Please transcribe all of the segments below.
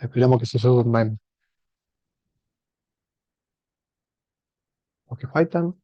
Esperemos que se sumen los que faltan.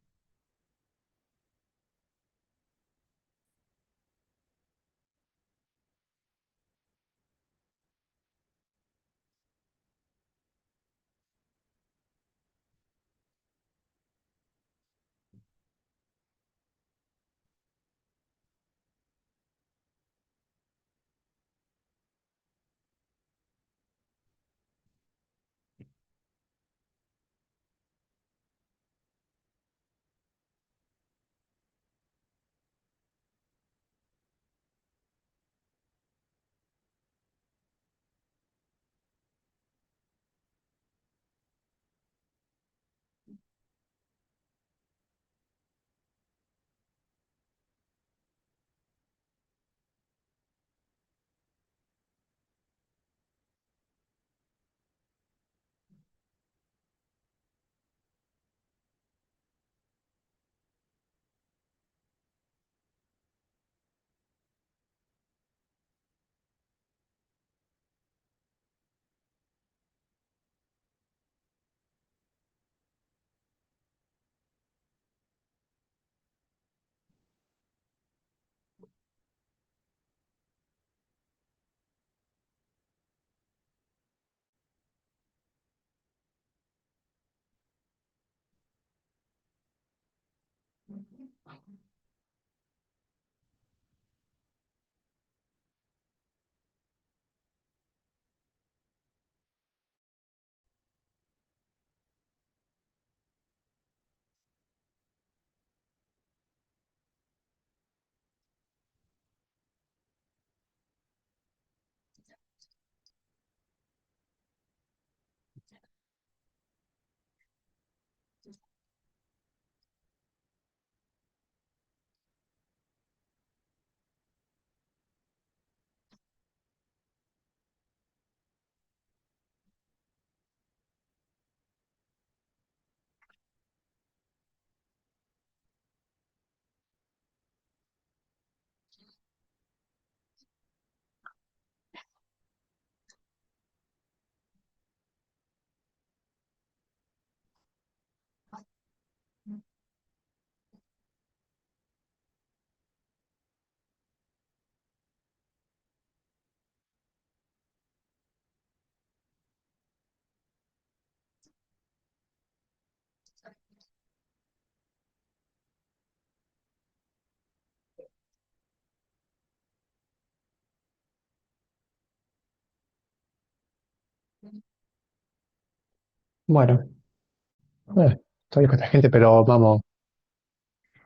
Bueno, estoy con esta gente, pero vamos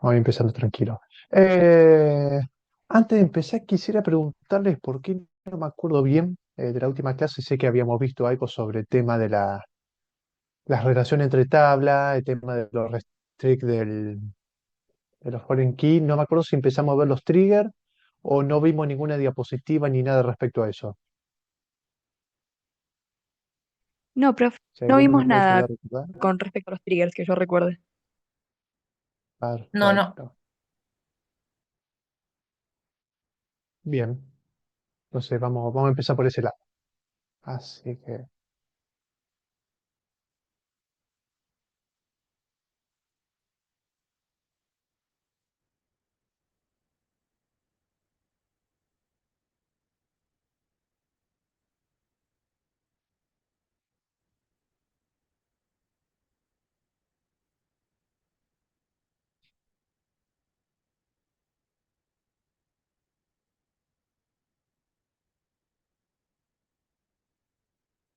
empezando tranquilo. Eh, Antes de empezar, quisiera preguntarles por qué no me acuerdo bien de la última clase. Sé que habíamos visto algo sobre el tema de las relaciones entre tablas, el tema de los restrict de los foreign key. No me acuerdo si empezamos a ver los triggers o no vimos ninguna diapositiva ni nada respecto a eso. No, profe, Si no alguno me vimos puede ayudar nada a recordar. con respecto a los triggers que yo recuerde. No, no. Perfecto. Bien. Entonces vamos a empezar por ese lado. Así que,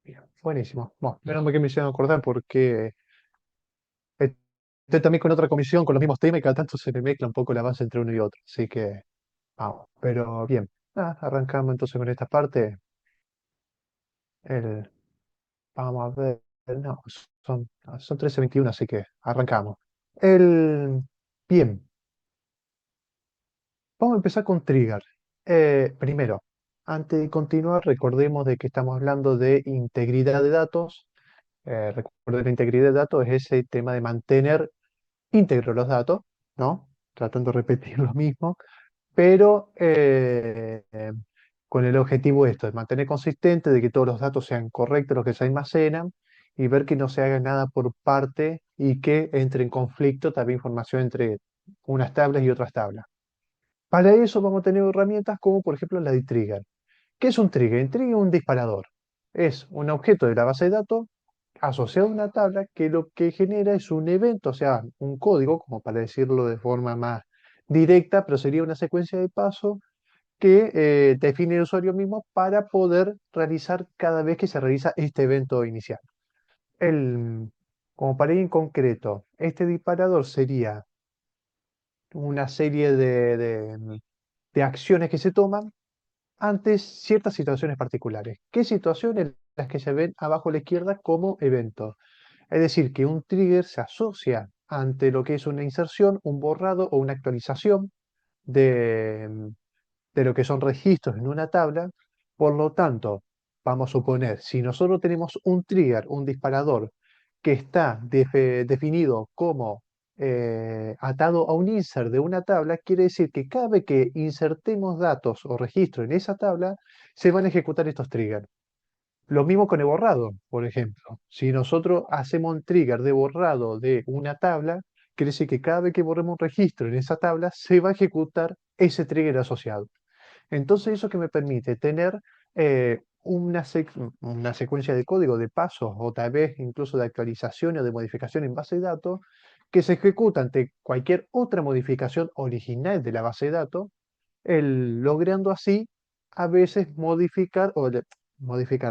bien, buenísimo. Bueno, menos mal que me hicieron acordar porque estoy también con otra comisión con los mismos temas y cada tanto se me mezcla un poco la base entre uno y otro. Así que, vamos. Pero bien, arrancamos entonces con esta parte. El, Vamos a ver. No, son 13:21, así que arrancamos. El, Bien, vamos a empezar con trigger. Primero, antes de continuar, recordemos de que estamos hablando de integridad de datos. Recuerden, la integridad de datos es ese tema de mantener íntegros los datos, ¿no? Tratando de repetir lo mismo, pero con el objetivo esto, de mantener consistente, de que todos los datos sean correctos los que se almacenan y ver que no se haga nada por parte y que entre en conflicto también información entre unas tablas y otras tablas. Para eso vamos a tener herramientas como por ejemplo la de Trigger. ¿Qué es un trigger? Un trigger es un disparador. Es un objeto de la base de datos asociado a una tabla que lo que genera es un evento, o sea, un código, como para decirlo de forma más directa, pero sería una secuencia de pasos que define el usuario mismo para poder realizar cada vez que se realiza este evento inicial. El, como para ir en concreto, este disparador sería una serie de acciones que se toman ante ciertas situaciones particulares. ¿Qué situaciones? Las que se ven abajo a la izquierda como eventos. Es decir, que un trigger se asocia ante lo que es una inserción, un borrado o una actualización de, de lo que son registros en una tabla. Por lo tanto, vamos a suponer, si nosotros tenemos un trigger, un disparador, que está definido como atado a un insert de una tabla, quiere decir que cada vez que insertemos datos o registros en esa tabla, se van a ejecutar estos triggers. Lo mismo con el borrado, por ejemplo. Si nosotros hacemos un trigger de borrado de una tabla, quiere decir que cada vez que borremos un registro en esa tabla, se va a ejecutar ese trigger asociado. Entonces, eso que me permite tener una secuencia de código de pasos o tal vez incluso de actualización o de modificación en base de datos que se ejecuta ante cualquier otra modificación original de la base de datos, logrando así a veces modificar,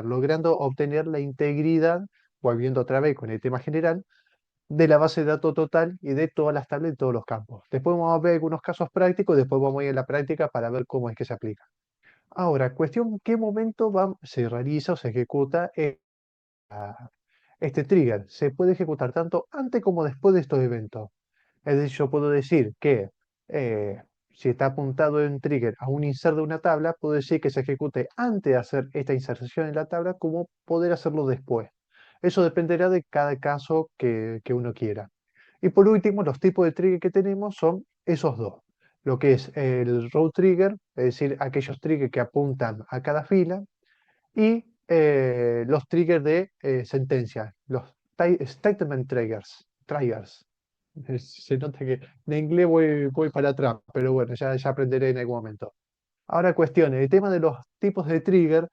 logrando obtener la integridad, volviendo otra vez con el tema general, de la base de datos total y de todas las tablas y todos los campos. Después vamos a ver algunos casos prácticos y después vamos a ir a la práctica para ver cómo es que se aplica. Ahora, cuestión, ¿qué momento se realiza o se ejecuta este trigger? Se puede ejecutar tanto antes como después de estos eventos. Es decir, yo puedo decir que si está apuntado en trigger a un insert de una tabla, puedo decir que se ejecute antes de hacer esta inserción en la tabla, como poder hacerlo después. Eso dependerá de cada caso que uno quiera. Y por último, los tipos de trigger que tenemos son esos dos. Lo que es el row trigger, es decir, aquellos triggers que apuntan a cada fila, y los triggers de sentencia, los statement triggers. Se nota que de inglés voy para atrás, pero bueno, ya aprenderé en algún momento. Ahora cuestiones, el tema de los tipos de trigger,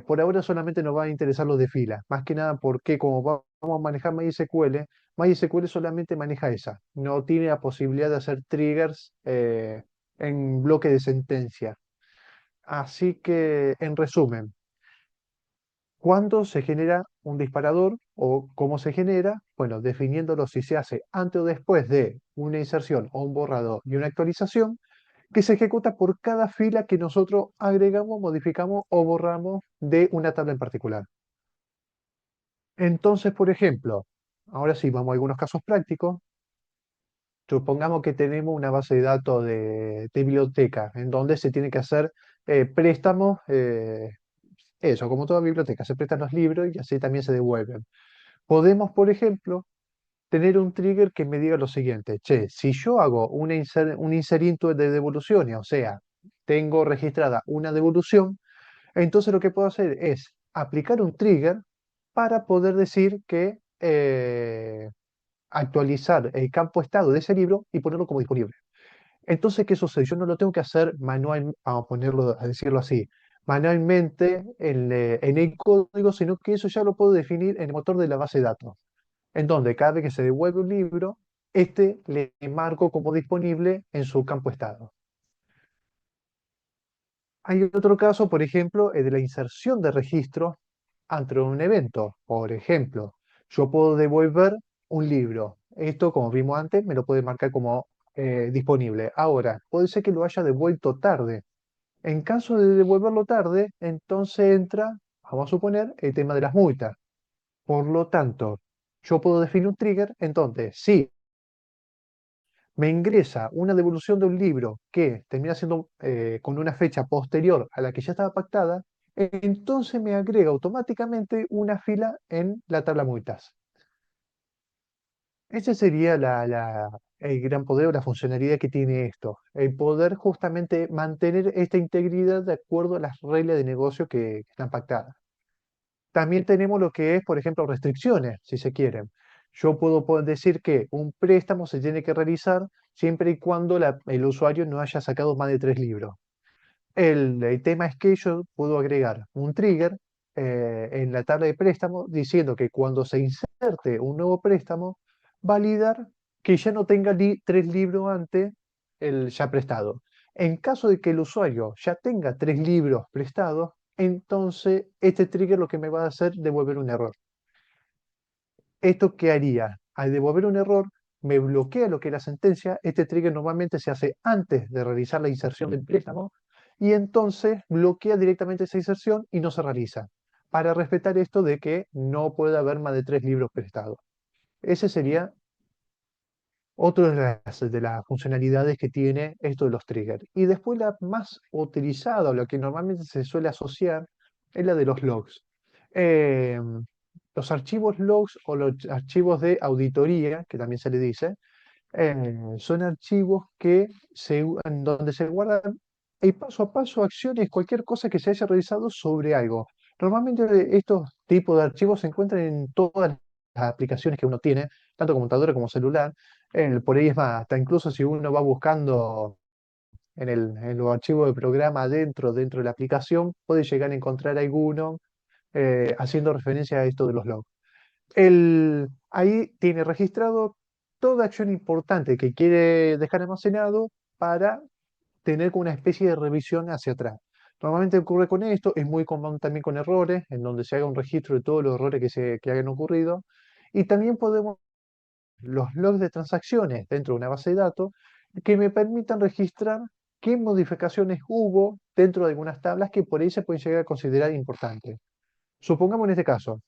por ahora solamente nos va a interesar los de fila, más que nada porque como vamos a manejar MySQL, MySQL solamente maneja esa, no tiene la posibilidad de hacer triggers en bloque de sentencia. Así que, en resumen, ¿cuándo se genera un disparador o cómo se genera? Bueno, definiéndolo si se hace antes o después de una inserción o un borrado y una actualización, que se ejecuta por cada fila que nosotros agregamos, modificamos o borramos de una tabla en particular. Entonces, por ejemplo, ahora sí, vamos a algunos casos prácticos. Supongamos que tenemos una base de datos de biblioteca en donde se tiene que hacer préstamos, eso, como toda biblioteca, se prestan los libros y así también se devuelven. Podemos, por ejemplo, tener un trigger que me diga lo siguiente, che, si yo hago un inserito de devoluciones, o sea, tengo registrada una devolución, entonces lo que puedo hacer es aplicar un trigger para poder decir que actualizar el campo estado de ese libro y ponerlo como disponible. Entonces, ¿qué sucede? Yo no lo tengo que hacer manual, a ponerlo, a decirlo así, manualmente en el código, sino que eso ya lo puedo definir en el motor de la base de datos, en donde cada vez que se devuelve un libro, este le marco como disponible en su campo estado. Hay otro caso, por ejemplo, el de la inserción de registros ante un evento. Por ejemplo, yo puedo devolver un libro. Esto, como vimos antes, me lo puede marcar como disponible. Ahora, puede ser que lo haya devuelto tarde. En caso de devolverlo tarde, entonces entra, vamos a suponer, el tema de las multas. Por lo tanto, yo puedo definir un trigger, entonces, si me ingresa una devolución de un libro que termina siendo con una fecha posterior a la que ya estaba pactada, entonces me agrega automáticamente una fila en la tabla multas. Ese sería el gran poder o la funcionalidad que tiene esto, el poder justamente mantener esta integridad de acuerdo a las reglas de negocio que están pactadas. También tenemos lo que es, por ejemplo, restricciones, si se quieren. Yo puedo decir que un préstamo se tiene que realizar siempre y cuando el usuario no haya sacado más de 3 libros. El tema es que yo puedo agregar un trigger en la tabla de préstamo diciendo que cuando se inserte un nuevo préstamo, validar que ya no tenga 3 libros antes el ya prestado. En caso de que el usuario ya tenga 3 libros prestados, entonces este trigger lo que me va a hacer es devolver un error. ¿Esto qué haría? Al devolver un error, me bloquea lo que es la sentencia. Este trigger normalmente se hace antes de realizar la inserción del préstamo y entonces bloquea directamente esa inserción y no se realiza, para respetar esto de que no puede haber más de 3 libros prestados. Ese sería otro de las funcionalidades que tiene esto de los triggers. Y después la más utilizada, o lo que normalmente se suele asociar, es la de los logs. Eh, los archivos logs o los archivos de auditoría, que también se le dice, son archivos en donde se guardan el paso a paso, acciones, cualquier cosa que se haya realizado sobre algo. Normalmente estos tipos de archivos se encuentran en todas las aplicaciones que uno tiene, tanto computadora como celular. Por ahí es más, hasta incluso si uno va buscando en los archivos de programa dentro de la aplicación, puede llegar a encontrar alguno haciendo referencia a esto de los logs. Ahí tiene registrado toda acción importante que quiere dejar almacenado para tener como una especie de revisión hacia atrás. Normalmente ocurre con esto, es muy común también con errores, en donde se haga un registro de todos los errores que hayan ocurrido. Y también podemos los logs de transacciones dentro de una base de datos que me permitan registrar qué modificaciones hubo dentro de algunas tablas que por ahí se pueden llegar a considerar importantes. Supongamos en este caso,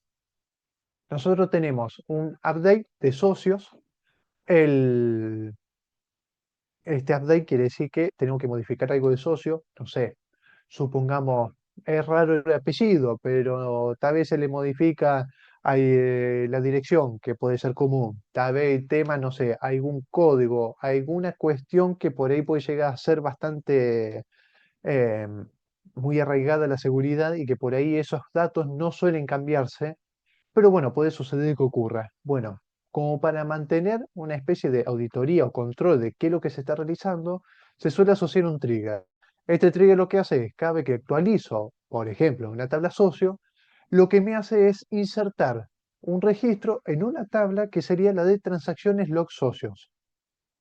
nosotros tenemos un update de socios. El, este update quiere decir que tenemos que modificar algo de socio. No sé, supongamos, es raro el apellido, pero tal vez se le modifica la dirección, que puede ser común. Tal vez el tema, no sé, algún código, alguna cuestión que por ahí puede llegar a ser bastante eh, muy arraigada a la seguridad y que por ahí esos datos no suelen cambiarse, pero bueno, puede suceder que ocurra. Bueno, como para mantener una especie de auditoría o control de qué es lo que se está realizando, se suele asociar un trigger. Este trigger lo que hace es, cada vez que actualizo, por ejemplo, una tabla socio, lo que me hace es insertar un registro en una tabla que sería la de transacciones log socios.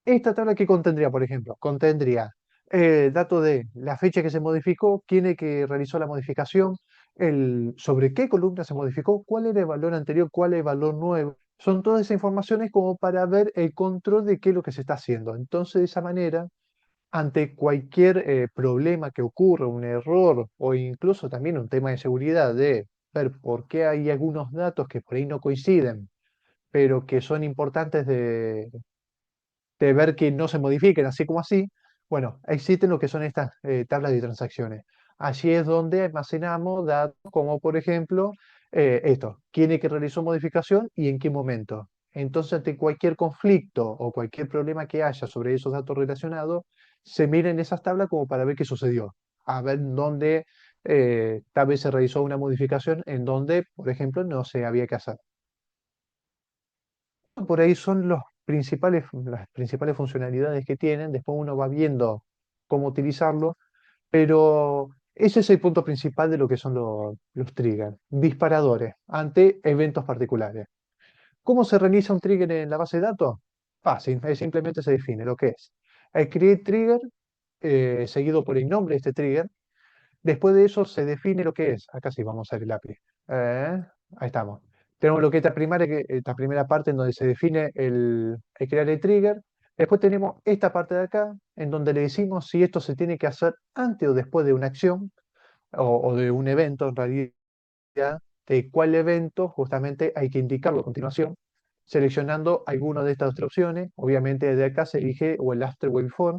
Esta tabla que contendría, por ejemplo, contendría dato de la fecha que se modificó, quién es que realizó la modificación, sobre qué columna se modificó, cuál era el valor anterior, cuál es el valor nuevo. Son todas esas informaciones como para ver el control de qué es lo que se está haciendo. Entonces, de esa manera, ante cualquier problema que ocurra, un error o incluso también un tema de seguridad, de ver por qué hay algunos datos que por ahí no coinciden, pero que son importantes de ver que no se modifiquen así como así, bueno, existen lo que son estas tablas de transacciones. Allí es donde almacenamos datos como, por ejemplo, esto, quién es que realizó modificación y en qué momento. Entonces, ante cualquier conflicto o cualquier problema que haya sobre esos datos relacionados, se mira en esas tablas como para ver qué sucedió, a ver dónde tal vez se realizó una modificación en donde, por ejemplo, no se había que hacer. Por ahí son las principales funcionalidades que tienen, después uno va viendo cómo utilizarlo, pero ese es el punto principal de lo que son los triggers, disparadores ante eventos particulares. ¿Cómo se realiza un trigger en la base de datos? Fácil, simplemente se define lo que es. El create trigger, seguido por el nombre de este trigger. Después de eso se define lo que es. Acá sí vamos a ver el API. Ahí estamos. Tenemos lo que es esta primera parte en donde se define el crear el trigger. Después tenemos esta parte de acá, en donde le decimos si esto se tiene que hacer antes o después de una acción o de un evento en realidad, de cuál evento justamente hay que indicarlo a continuación, seleccionando alguna de estas tres opciones. Obviamente de acá se elige o el after o el before.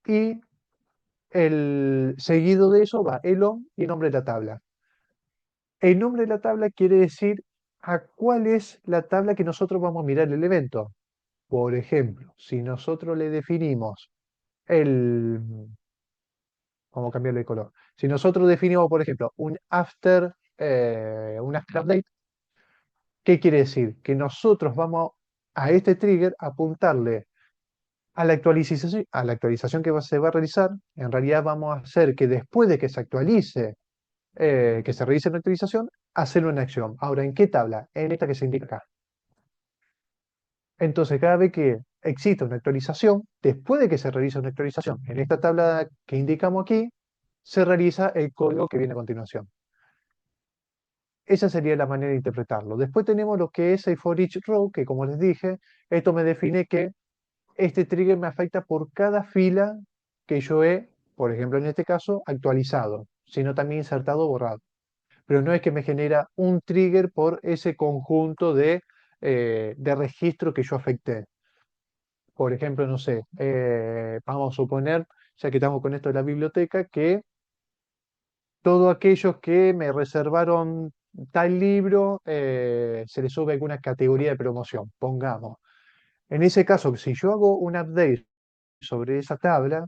Y seguido de eso va el on y el nombre de la tabla. El nombre de la tabla quiere decir a cuál es la tabla que nosotros vamos a mirar el evento. Por ejemplo, si nosotros le definimos el, vamos a cambiarle de color. Si nosotros definimos, por ejemplo, un after update, ¿qué quiere decir? Que nosotros vamos a este trigger a apuntarle a la actualización que se va a realizar. En realidad vamos a hacer que después de que se actualice, que se realice la actualización, hacer una acción. Ahora, ¿en qué tabla? En esta que se indica acá. Entonces, cada vez que exista una actualización, después de que se realice una actualización, en esta tabla que indicamos aquí, se realiza el código que viene a continuación. Esa sería la manera de interpretarlo. Después tenemos lo que es el for each row, que como les dije, esto me define que este trigger me afecta por cada fila que yo he, por ejemplo, en este caso, actualizado, sino también insertado o borrado. Pero no es que me genera un trigger por ese conjunto de registro que yo afecté. Por ejemplo, no sé, vamos a suponer, ya que estamos con esto de la biblioteca, que todos aquellos que me reservaron tal libro, se les sube alguna categoría de promoción, pongamos. En ese caso, si yo hago un update sobre esa tabla,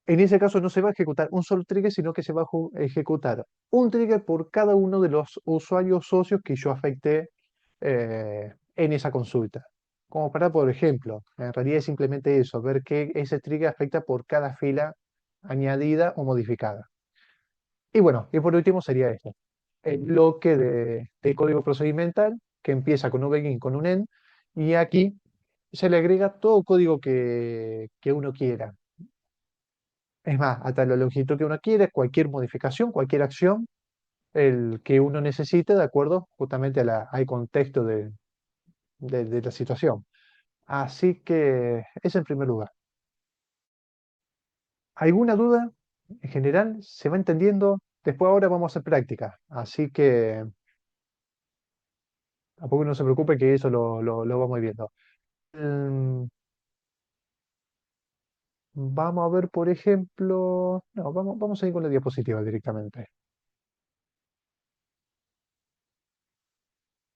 en ese caso no se va a ejecutar un solo trigger, sino que se va a ejecutar un trigger por cada uno de los usuarios socios que yo afecté en esa consulta. Como para, por ejemplo, en realidad es simplemente eso, ver que ese trigger afecta por cada fila añadida o modificada. Y bueno, y por último sería esto, el bloque de código procedimental que empieza con un begin, con un end, y aquí se le agrega todo código que uno quiera. Es más, hasta la longitud que uno quiere, cualquier modificación, cualquier acción, el que uno necesite de acuerdo justamente al contexto de la situación. Así que, eso en primer lugar. ¿Alguna duda? En general, se va entendiendo. Después ahora vamos a hacer práctica. Así que, tampoco no se preocupe que eso lo vamos viendo. Mm, Vamos a ver, por ejemplo. No, vamos a ir con la diapositiva directamente.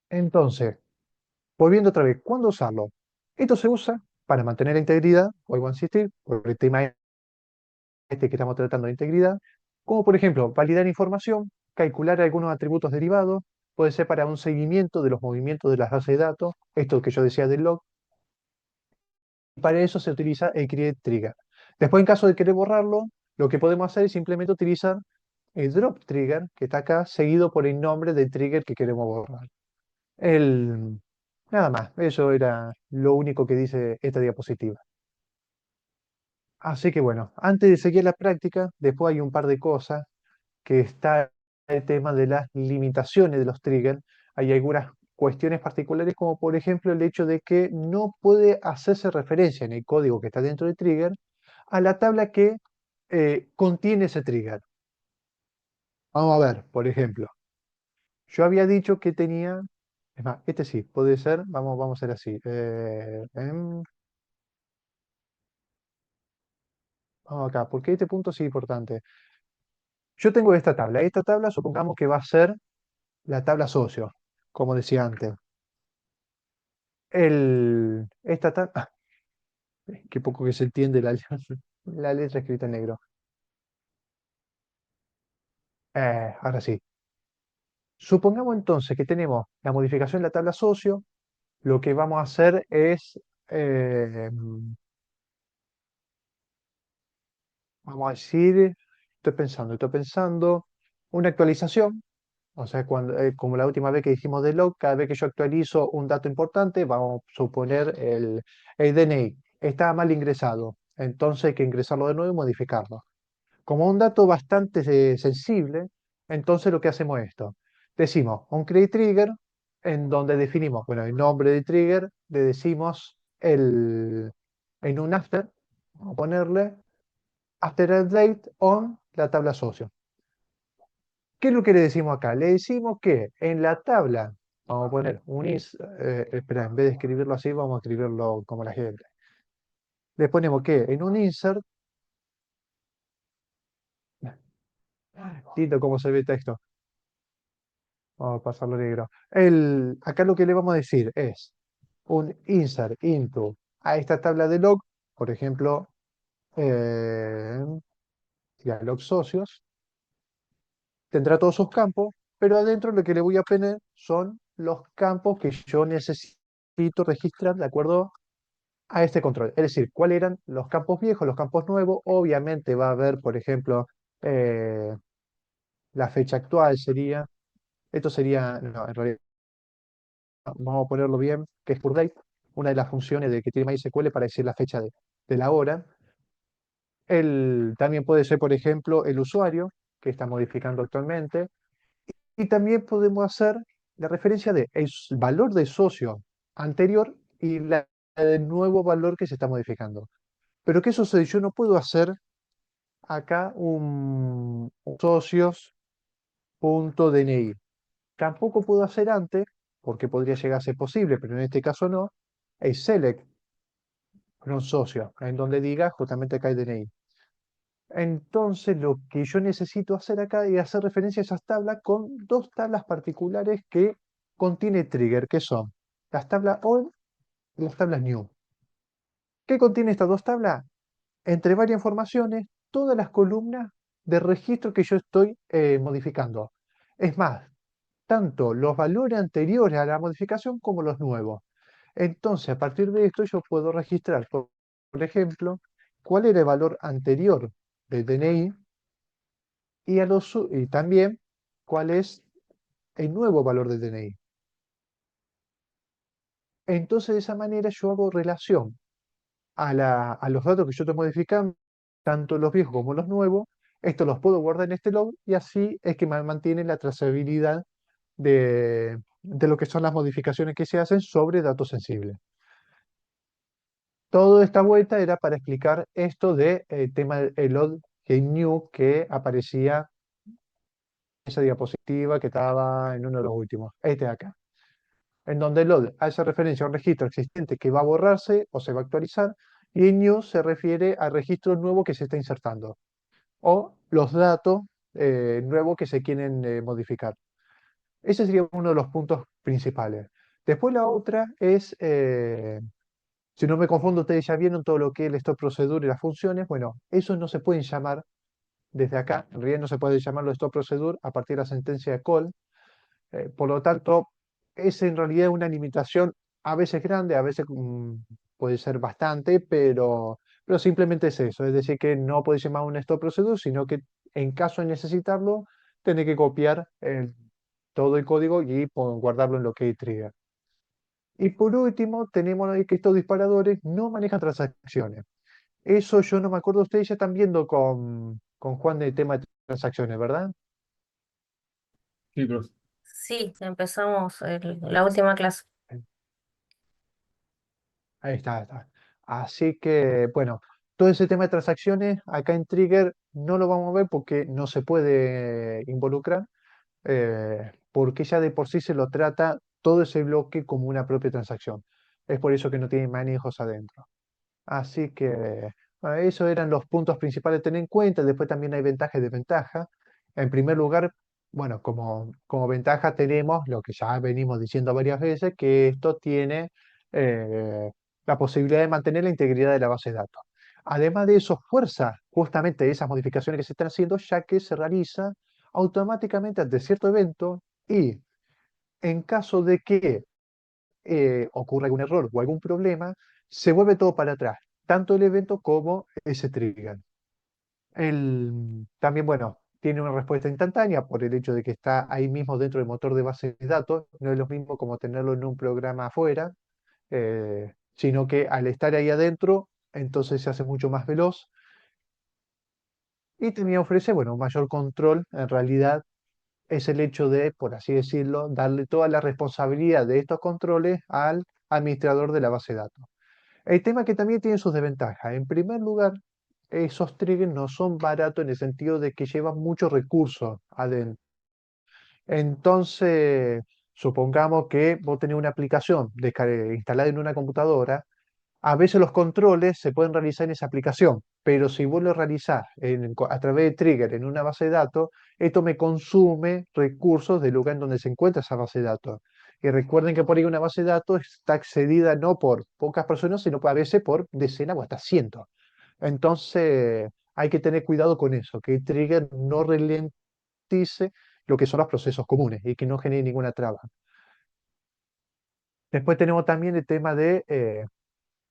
Entonces, volviendo otra vez, ¿cuándo usarlo? Esto se usa para mantener la integridad, vuelvo a insistir, por el tema este que estamos tratando de integridad, como por ejemplo, validar información, calcular algunos atributos derivados, puede ser para un seguimiento de los movimientos de las bases de datos, esto que yo decía del log, y para eso se utiliza el create trigger. Después, en caso de querer borrarlo, lo que podemos hacer es simplemente utilizar el drop trigger, que está acá, seguido por el nombre del trigger que queremos borrar. El, Nada más, eso era lo único que dice esta diapositiva. Así que bueno, antes de seguir la práctica, después hay un par de cosas que está el tema de las limitaciones de los triggers. Hay algunas cuestiones particulares, como por ejemplo el hecho de que no puede hacerse referencia en el código que está dentro del trigger a la tabla que contiene ese trigger. Vamos a ver, por ejemplo, yo había dicho que tenía, es más, este sí, puede ser, vamos a hacer así. Vamos acá, porque este punto sí es importante. Yo tengo esta tabla supongamos que va a ser la tabla socio, como decía antes. Esta tabla, qué poco que se entiende la letra escrita en negro. Ahora sí. Supongamos entonces que tenemos la modificación de la tabla socio. Lo que vamos a hacer es, eh, vamos a decir, estoy pensando, una actualización. O sea, como la última vez que dijimos de log, cada vez que yo actualizo un dato importante, vamos a suponer el DNI. Está mal ingresado. Entonces hay que ingresarlo de nuevo y modificarlo. Como un dato bastante sensible, entonces lo que hacemos es esto. Decimos un create trigger en donde definimos, bueno, el nombre de trigger, le decimos en un after, vamos a ponerle after update on la tabla socio. ¿Qué es lo que le decimos acá? Le decimos que en la tabla, vamos a poner espera, en vez de escribirlo así, vamos a escribirlo como la gente. Le ponemos que en un insert, lindo cómo se ve el texto. Vamos a pasarlo negro. Acá lo que le vamos a decir es, un insert into a esta tabla de log, por ejemplo, eh, ya, log socios, tendrá todos sus campos, pero adentro lo que le voy a poner son los campos que yo necesito registrar de acuerdo a este control. Es decir, cuáles eran los campos viejos, los campos nuevos. Obviamente va a haber, por ejemplo, eh, la fecha actual sería, esto sería, no, en realidad vamos a ponerlo bien, que es date, una de las funciones de que tiene MySQL para decir la fecha de la hora. También puede ser, por ejemplo, el usuario que está modificando actualmente. Y también podemos hacer la referencia de el valor de socio anterior y el nuevo valor que se está modificando. Pero ¿qué sucede? Yo no puedo hacer acá un socios.dni. Tampoco puedo hacer antes, porque podría llegar a ser posible, pero en este caso no, el select from socio, en donde diga justamente acá el DNI. Entonces, lo que yo necesito hacer acá es hacer referencia a esas tablas con dos tablas particulares que contiene trigger, que son las tablas old y las tablas new. ¿Qué contiene estas dos tablas? Entre varias informaciones, todas las columnas de registro que yo estoy modificando. Es más, tanto los valores anteriores a la modificación como los nuevos. Entonces, a partir de esto, yo puedo registrar, por ejemplo, cuál era el valor anterior del DNI y también cuál es el nuevo valor del DNI. Entonces, de esa manera yo hago relación a los datos que yo estoy modificando, tanto los viejos como los nuevos. Esto los puedo guardar en este log y así es que me mantiene la trazabilidad de lo que son las modificaciones que se hacen sobre datos sensibles. Toda esta vuelta era para explicar esto de tema del log new que aparecía en esa diapositiva que estaba en uno de los últimos, este de acá, en donde el load hace referencia a un registro existente que va a borrarse o se va a actualizar, y el new se refiere al registro nuevo que se está insertando, o los datos nuevos que se quieren modificar. Ese sería uno de los puntos principales. Después la otra es, si no me confundo, ustedes ya vieron todo lo que es el stop procedure y las funciones. Bueno, esos no se pueden llamar desde acá, en realidad no se puede llamarlo stop procedure a partir de la sentencia de call. Por lo tanto, es en realidad una limitación a veces grande, a veces puede ser bastante, pero simplemente es eso. Es decir, que no podéis llamar un stop procedure, sino que en caso de necesitarlo, tenés que copiar todo el código y guardarlo en lo que es trigger. Y por último, tenemos ahí que estos disparadores no manejan transacciones. Eso yo no me acuerdo, ustedes ya están viendo con Juan el tema de transacciones, ¿verdad? Sí, profe. Sí, empezamos la última clase. Ahí está, ahí está. Así que, bueno, todo ese tema de transacciones acá en Trigger no lo vamos a ver porque no se puede involucrar, porque ya de por sí se lo trata todo ese bloque como una propia transacción. Es por eso que no tiene manejos adentro. Así que, bueno, esos eran los puntos principales a tener en cuenta. Después también hay ventaja y desventaja. En primer lugar, bueno, como ventaja tenemos lo que ya venimos diciendo varias veces, que esto tiene eh, la posibilidad de mantener la integridad de la base de datos. Además de eso, fuerza justamente esas modificaciones que se están haciendo, ya que se realiza automáticamente ante cierto evento y en caso de que ocurre algún error o algún problema, se vuelve todo para atrás, tanto el evento como ese trigger. También, bueno, tiene una respuesta instantánea por el hecho de que está ahí mismo dentro del motor de base de datos, no es lo mismo como tenerlo en un programa afuera, sino que al estar ahí adentro, entonces se hace mucho más veloz y también ofrece, bueno, un mayor control, en realidad es el hecho de, por así decirlo, darle toda la responsabilidad de estos controles al administrador de la base de datos. El tema que también tiene sus desventajas. En primer lugar, esos triggers no son baratos en el sentido de que llevan muchos recursos adentro. Entonces, supongamos que vos tenés una aplicación instalada en una computadora, a veces los controles se pueden realizar en esa aplicación, pero si vos lo realizás a través de trigger en una base de datos, esto me consume recursos del lugar en donde se encuentra esa base de datos. Y recuerden que por ahí una base de datos está accedida no por pocas personas, sino a veces por decenas o hasta cientos. Entonces, hay que tener cuidado con eso, que el trigger no ralentice lo que son los procesos comunes y que no genere ninguna traba. Después tenemos también el tema de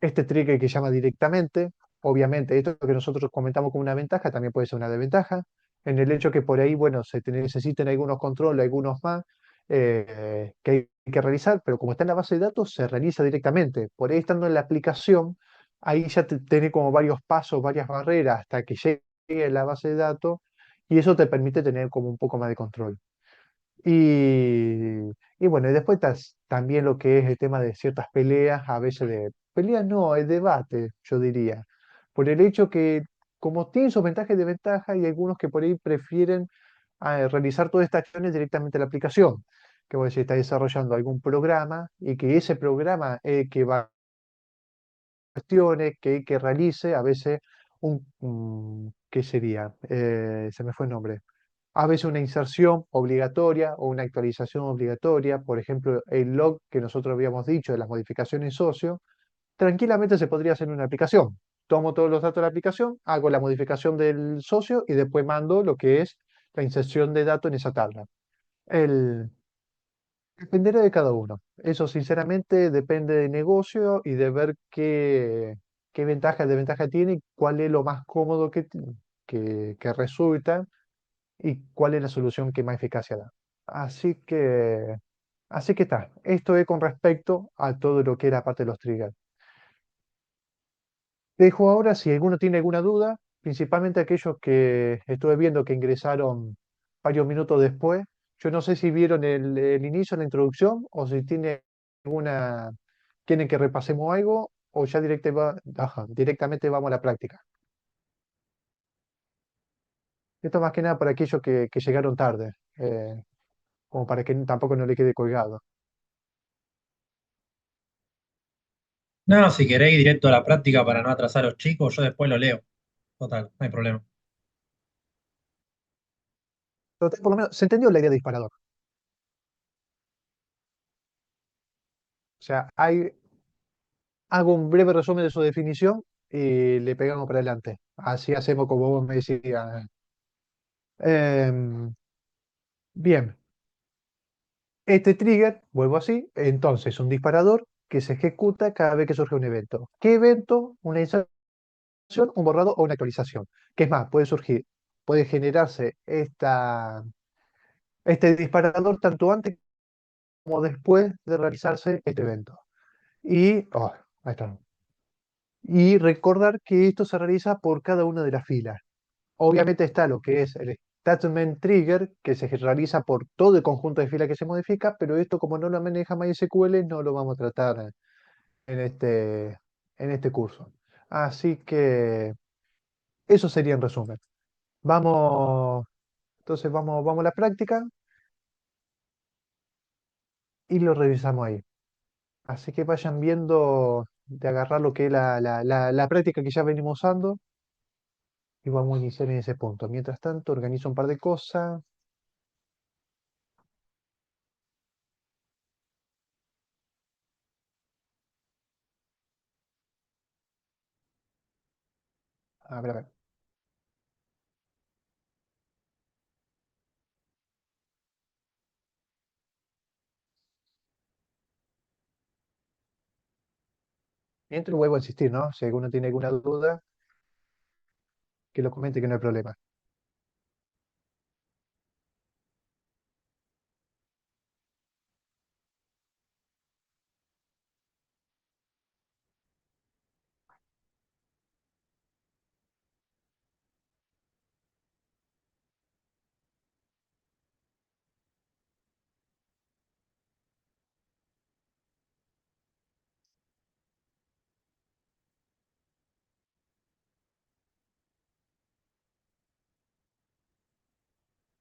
este trigger que llama directamente. Obviamente, esto que nosotros comentamos como una ventaja también puede ser una desventaja, en el hecho que por ahí, bueno, necesiten algunos controles, algunos más, que hay que realizar, pero como está en la base de datos, se realiza directamente. Por ahí estando en la aplicación, ahí ya tiene como varios pasos, varias barreras hasta que llegue a la base de datos, y eso te permite tener como un poco más de control. Y bueno, y después también lo que es el tema de ciertas peleas, a veces de peleas no, es debate, yo diría, por el hecho que como tienen sus ventajas y desventajas, hay algunos que por ahí prefieren realizar todas estas acciones directamente en la aplicación, que vos decís, está desarrollando algún programa y que ese programa que va a cuestiones, que realice a veces ¿qué sería? Se me fue el nombre, a veces una inserción obligatoria o una actualización obligatoria, por ejemplo, el log que nosotros habíamos dicho de las modificaciones socio, tranquilamente se podría hacer en una aplicación. Tomo todos los datos de la aplicación, hago la modificación del socio y después mando lo que es la inserción de datos en esa tabla. El, Dependerá de cada uno. Eso sinceramente depende del negocio y de ver qué ventaja y desventaja tiene y cuál es lo más cómodo que resulta y cuál es la solución que más eficacia da. Así que, así que está. Esto es con respecto a todo lo que era parte de los triggers. Dejo ahora, si alguno tiene alguna duda, principalmente aquellos que estuve viendo que ingresaron varios minutos después. Yo no sé si vieron el inicio, la introducción, o si tiene alguna, quieren que repasemos algo, o ya directamente vamos a la práctica. Esto más que nada para aquellos que llegaron tarde, como para que tampoco no le quede colgado. No, si queréis directo a la práctica para no atrasar a los chicos, yo después lo leo. Total, no hay problema. Pero por lo menos se entendió la idea de disparador. O sea, hago un breve resumen de su definición y le pegamos para adelante. Así hacemos como vos me decías. Em, bien, este trigger, vuelvo así, entonces un disparador que se ejecuta cada vez que surge un evento. ¿Qué evento? Una inserción, un borrado o una actualización. ¿Qué es más? Puede generarse este disparador tanto antes como después de realizarse este evento. Ahí está. Y recordar que esto se realiza por cada una de las filas. Obviamente está lo que es el statement trigger, que se realiza por todo el conjunto de filas que se modifica, pero esto como no lo maneja MySQL, no lo vamos a tratar en este curso. Así que eso sería en resumen. Vamos, entonces vamos a la práctica y lo revisamos ahí. Así que vayan viendo de agarrar lo que es la práctica que ya venimos usando y vamos a iniciar en ese punto. Mientras tanto, organizo un par de cosas. A ver, a ver. Mientras vuelvo a insistir, ¿no? Si alguno tiene alguna duda, que lo comente, que no hay problema.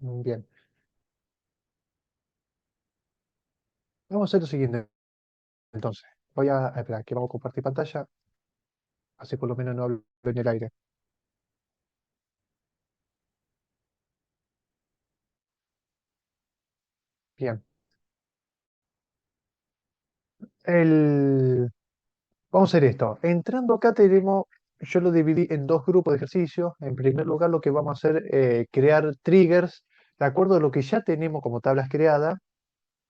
Bien. Vamos a hacer lo siguiente, entonces. Esperar, que vamos a compartir pantalla, así por lo menos no hablo en el aire. Bien. El, Vamos a hacer esto. Entrando acá tenemos, yo lo dividí en dos grupos de ejercicios. En primer lugar, lo que vamos a hacer es crear triggers de acuerdo a lo que ya tenemos como tablas creadas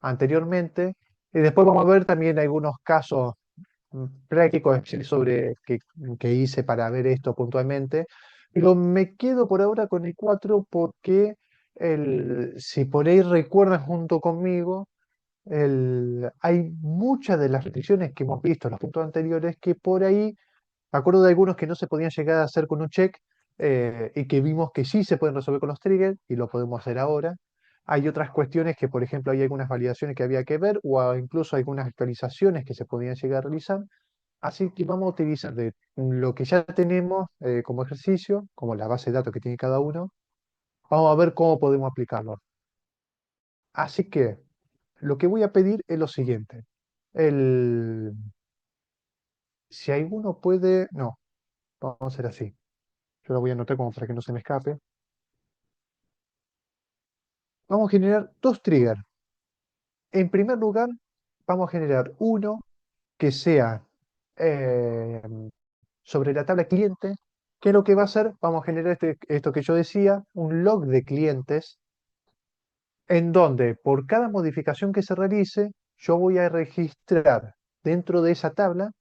anteriormente. Y después vamos a ver también algunos casos prácticos que hice para ver esto puntualmente. Pero me quedo por ahora con el 4 porque si por ahí recuerdan junto conmigo, hay muchas de las restricciones que hemos visto en los puntos anteriores que por ahí, me acuerdo de algunos que no se podían llegar a hacer con un check y que vimos que sí se pueden resolver con los triggers y lo podemos hacer ahora. Hay otras cuestiones que, por ejemplo, hay algunas validaciones que había que ver incluso algunas actualizaciones que se podían llegar a realizar. Así que vamos a utilizar de lo que ya tenemos como ejercicio, como la base de datos que tiene cada uno. Vamos a ver cómo podemos aplicarlo. Así que lo que voy a pedir es lo siguiente. El, si alguno puede, no, vamos a hacer así. Yo lo voy a anotar como para que no se me escape. Vamos a generar dos triggers. En primer lugar, vamos a generar uno que sea eh, sobre la tabla cliente. ¿Qué es lo que va a hacer? Vamos a generar esto que yo decía, un log de clientes, en donde por cada modificación que se realice, yo voy a registrar dentro de esa tabla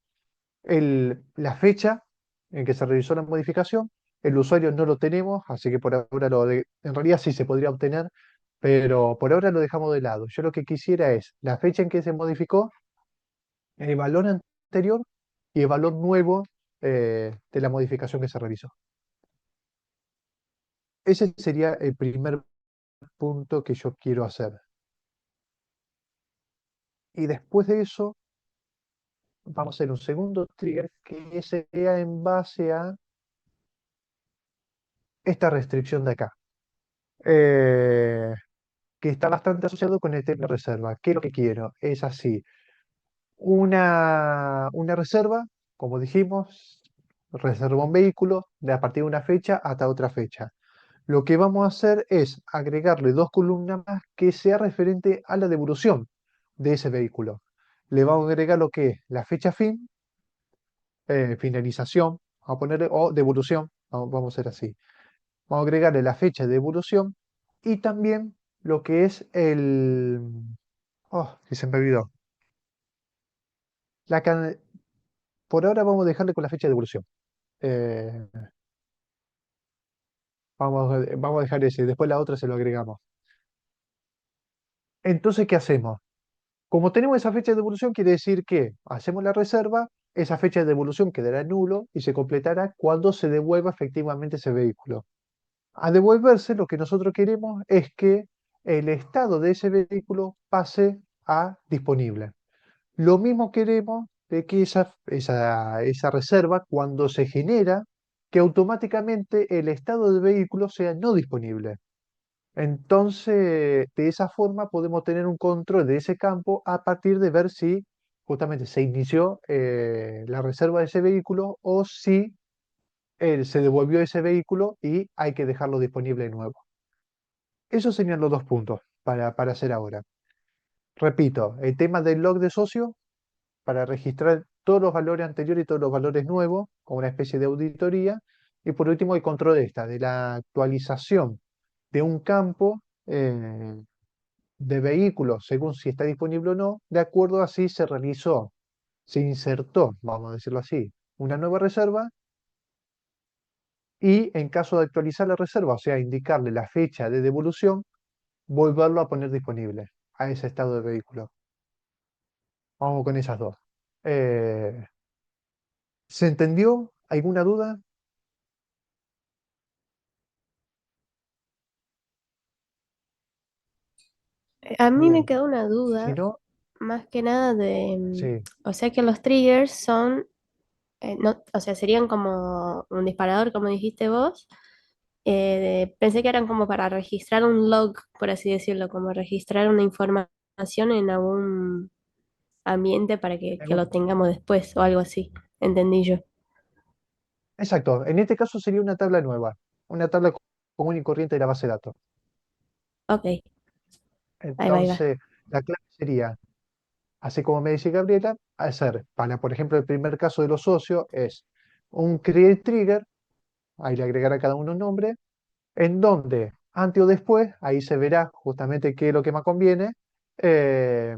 la fecha en que se realizó la modificación. El usuario no lo tenemos, así que por ahora en realidad sí se podría obtener, pero por ahora lo dejamos de lado. Yo lo que quisiera es la fecha en que se modificó, el valor anterior y el valor nuevo de la modificación que se realizó. Ese sería el primer punto que yo quiero hacer. Y después de eso, vamos a hacer un segundo trigger que sería en base a esta restricción de acá. Eh, que está bastante asociado con el tema de reserva. ¿Qué es lo que quiero? Es así, una reserva, como dijimos, reserva un vehículo de a partir de una fecha hasta otra fecha. Lo que vamos a hacer es agregarle dos columnas más que sea referente a la devolución de ese vehículo. Le vamos a agregar lo que es la fecha fin, finalización, vamos a ponerle, o devolución, vamos a hacer así. Vamos a agregarle la fecha de devolución y también lo que es Oh, sí se me olvidó. La can- por ahora vamos a dejarle con la fecha de devolución. Eh, vamos a dejar ese, después la otra se lo agregamos. Entonces, ¿qué hacemos? Como tenemos esa fecha de devolución, quiere decir que hacemos la reserva, esa fecha de devolución quedará nulo y se completará cuando se devuelva efectivamente ese vehículo. A devolverse, lo que nosotros queremos es que el estado de ese vehículo pase a disponible. Lo mismo queremos de que esa reserva, cuando se genera, que automáticamente el estado del vehículo sea no disponible. Entonces, de esa forma podemos tener un control de ese campo a partir de ver si justamente se inició la reserva de ese vehículo o si se devolvió ese vehículo y hay que dejarlo disponible de nuevo. Esos serían los dos puntos para hacer ahora. Repito, el tema del log de socio para registrar todos los valores anteriores y todos los valores nuevos, como una especie de auditoría. Y por último, el control de la actualización de un campo de vehículos, según si está disponible o no, de acuerdo a si se realizó, se insertó, vamos a decirlo así, una nueva reserva y en caso de actualizar la reserva, o sea, indicarle la fecha de devolución, volverlo a poner disponible a ese estado de vehículo. Vamos con esas dos. Eh, ¿Se entendió? ¿Alguna duda? A mí me Bien. queda una Si duda, no, más que nada de, sí, o sea que los triggers son, no, o sea, serían como un disparador, como dijiste vos. Pensé que eran como para registrar un log, por así decirlo, como registrar una información en algún ambiente para que lo tengamos después o algo así, entendí yo. exacto. En este caso sería una tabla nueva, una tabla común y corriente de la base de datos. Ok, ahí va, ahí va. Entonces, la clave sería Así como me dice Gabriela, hacer, para, por ejemplo, el primer caso de los socios, es un create trigger, ahí le agregará a cada uno un nombre, en donde antes o después, ahí se verá justamente qué es lo que más conviene, eh,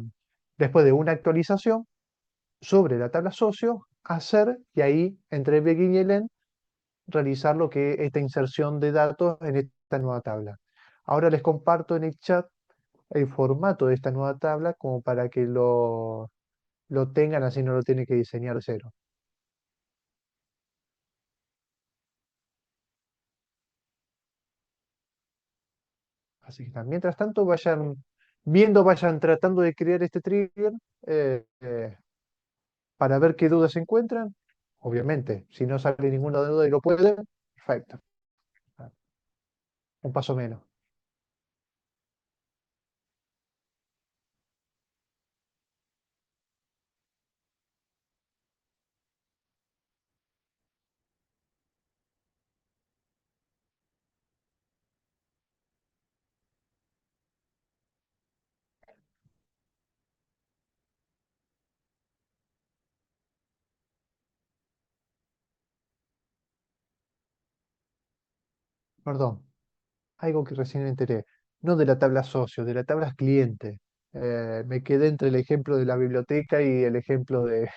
después de una actualización sobre la tabla socio, hacer, y ahí entre el begin y el end, realizar lo que es esta inserción de datos en esta nueva tabla. Ahora les comparto en el chat el formato de esta nueva tabla como para que lo tengan, así no lo tienen que diseñar de cero. Así que mientras tanto vayan viendo, vayan tratando de crear este trigger eh, eh, para ver qué dudas se encuentran. Obviamente, si no sale ninguna duda y lo pueden, perfecto. Un paso menos. Perdón, algo que recién me enteré. No de la tabla socio, de la tabla cliente. Me quedé entre el ejemplo de la biblioteca y el ejemplo de,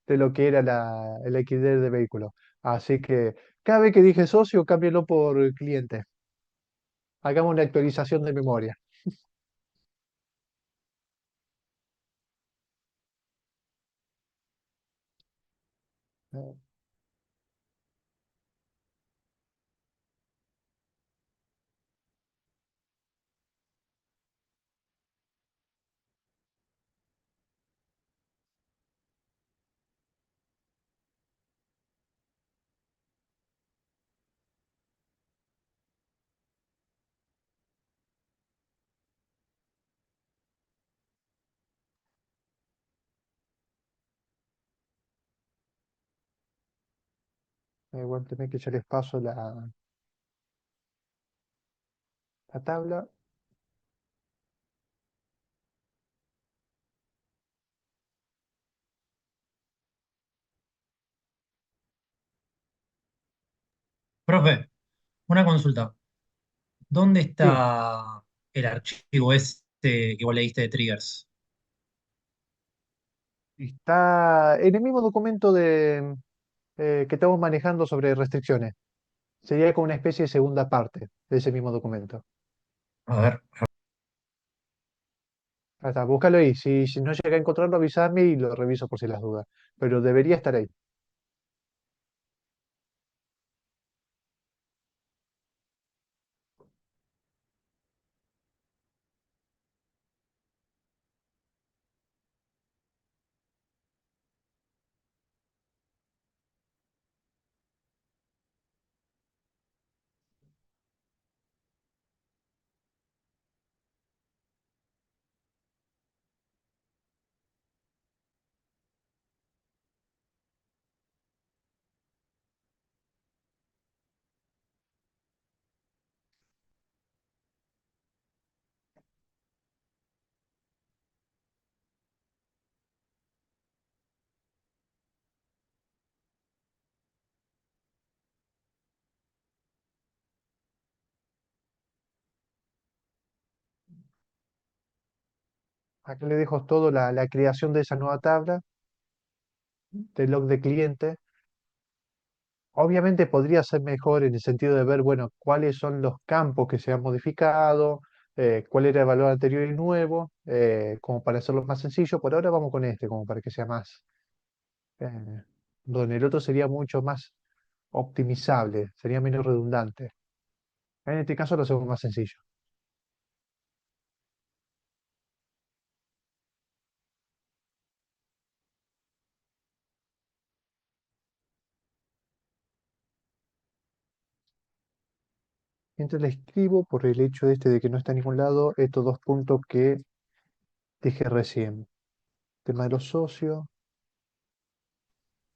de lo que era el alquiler de vehículos. Así que cada vez que dije socio, cámbialo por cliente. Hagamos una actualización de memoria. Eh, Igualmente que ya les paso la tabla. Profe, una consulta. ¿Dónde Sí, está el archivo este que vos leíste de triggers? está en el mismo documento que estamos manejando sobre restricciones. Sería como una especie de segunda parte de ese mismo documento. A ver, Ahí está, búscalo ahí. Si no llega a encontrarlo, avísame y lo reviso por si las dudas. Pero debería estar ahí. Acá le dejo todo la creación de esa nueva tabla del log de cliente. Obviamente podría ser mejor en el sentido de ver, bueno, cuáles son los campos que se han modificado, cuál era el valor anterior y nuevo, como para hacerlo más sencillo. Por ahora vamos con este, como para que sea más, eh, donde el otro sería mucho más optimizable, sería menos redundante. En este caso lo hacemos más sencillo. Mientras le escribo por el hecho este de que no está en ningún lado, estos dos puntos que dije recién. Tema de los socios.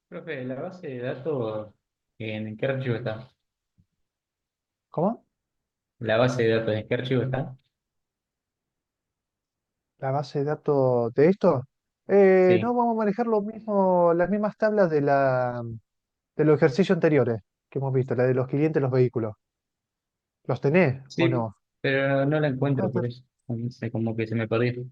Profe, la base de datos, ¿en qué archivo está? ¿Cómo? La base de datos, ¿en qué archivo está? La base de datos de esto Sí. No vamos a manejar lo mismo, las mismas tablas de los ejercicios anteriores que hemos visto, la de los clientes, los vehículos. ¿Los tenés o Sí, no? pero no la Ah, encuentro por eso. No sé, como que se me perdió.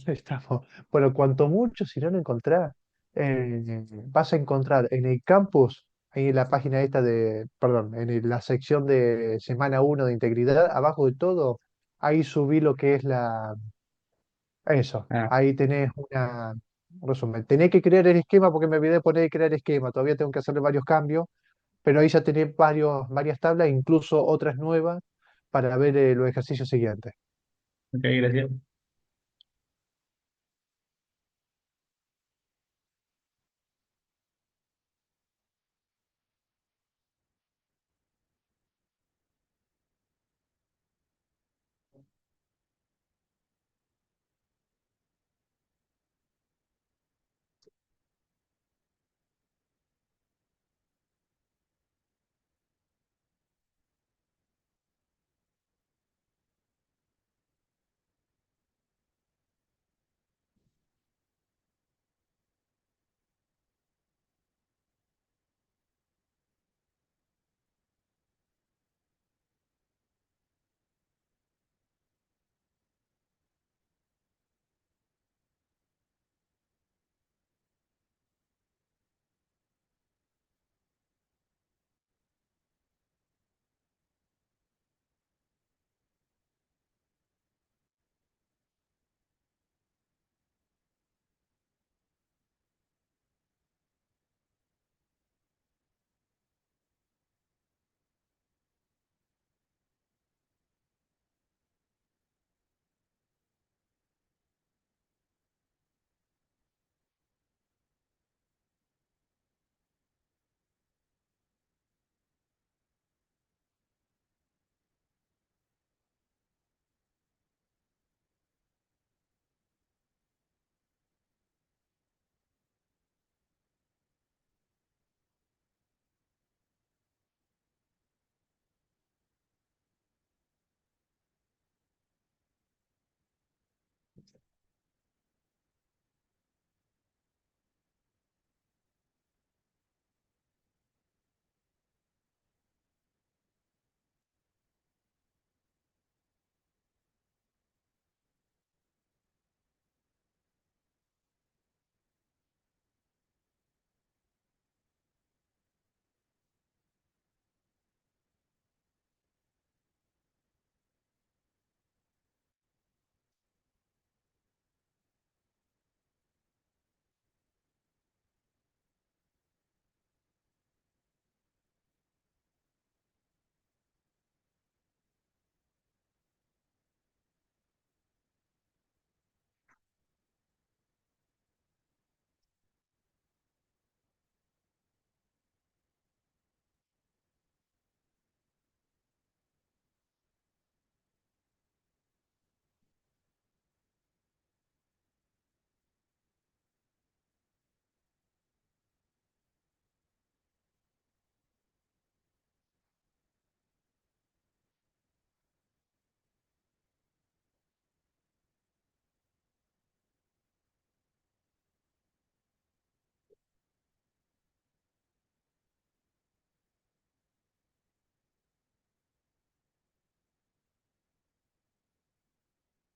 estamos. Bueno, cuanto mucho, si no lo encontrás, vas a encontrar en el campus, ahí en la página esta de, perdón, la sección de semana 1 de integridad, abajo de todo, ahí subí lo que es eso, Ah, ahí tenés un resumen. Tenés que crear el esquema porque me olvidé de poner crear esquema, todavía tengo que hacerle varios cambios, pero ahí ya tenés varias tablas, incluso otras nuevas, para ver los ejercicios siguientes. ok, gracias.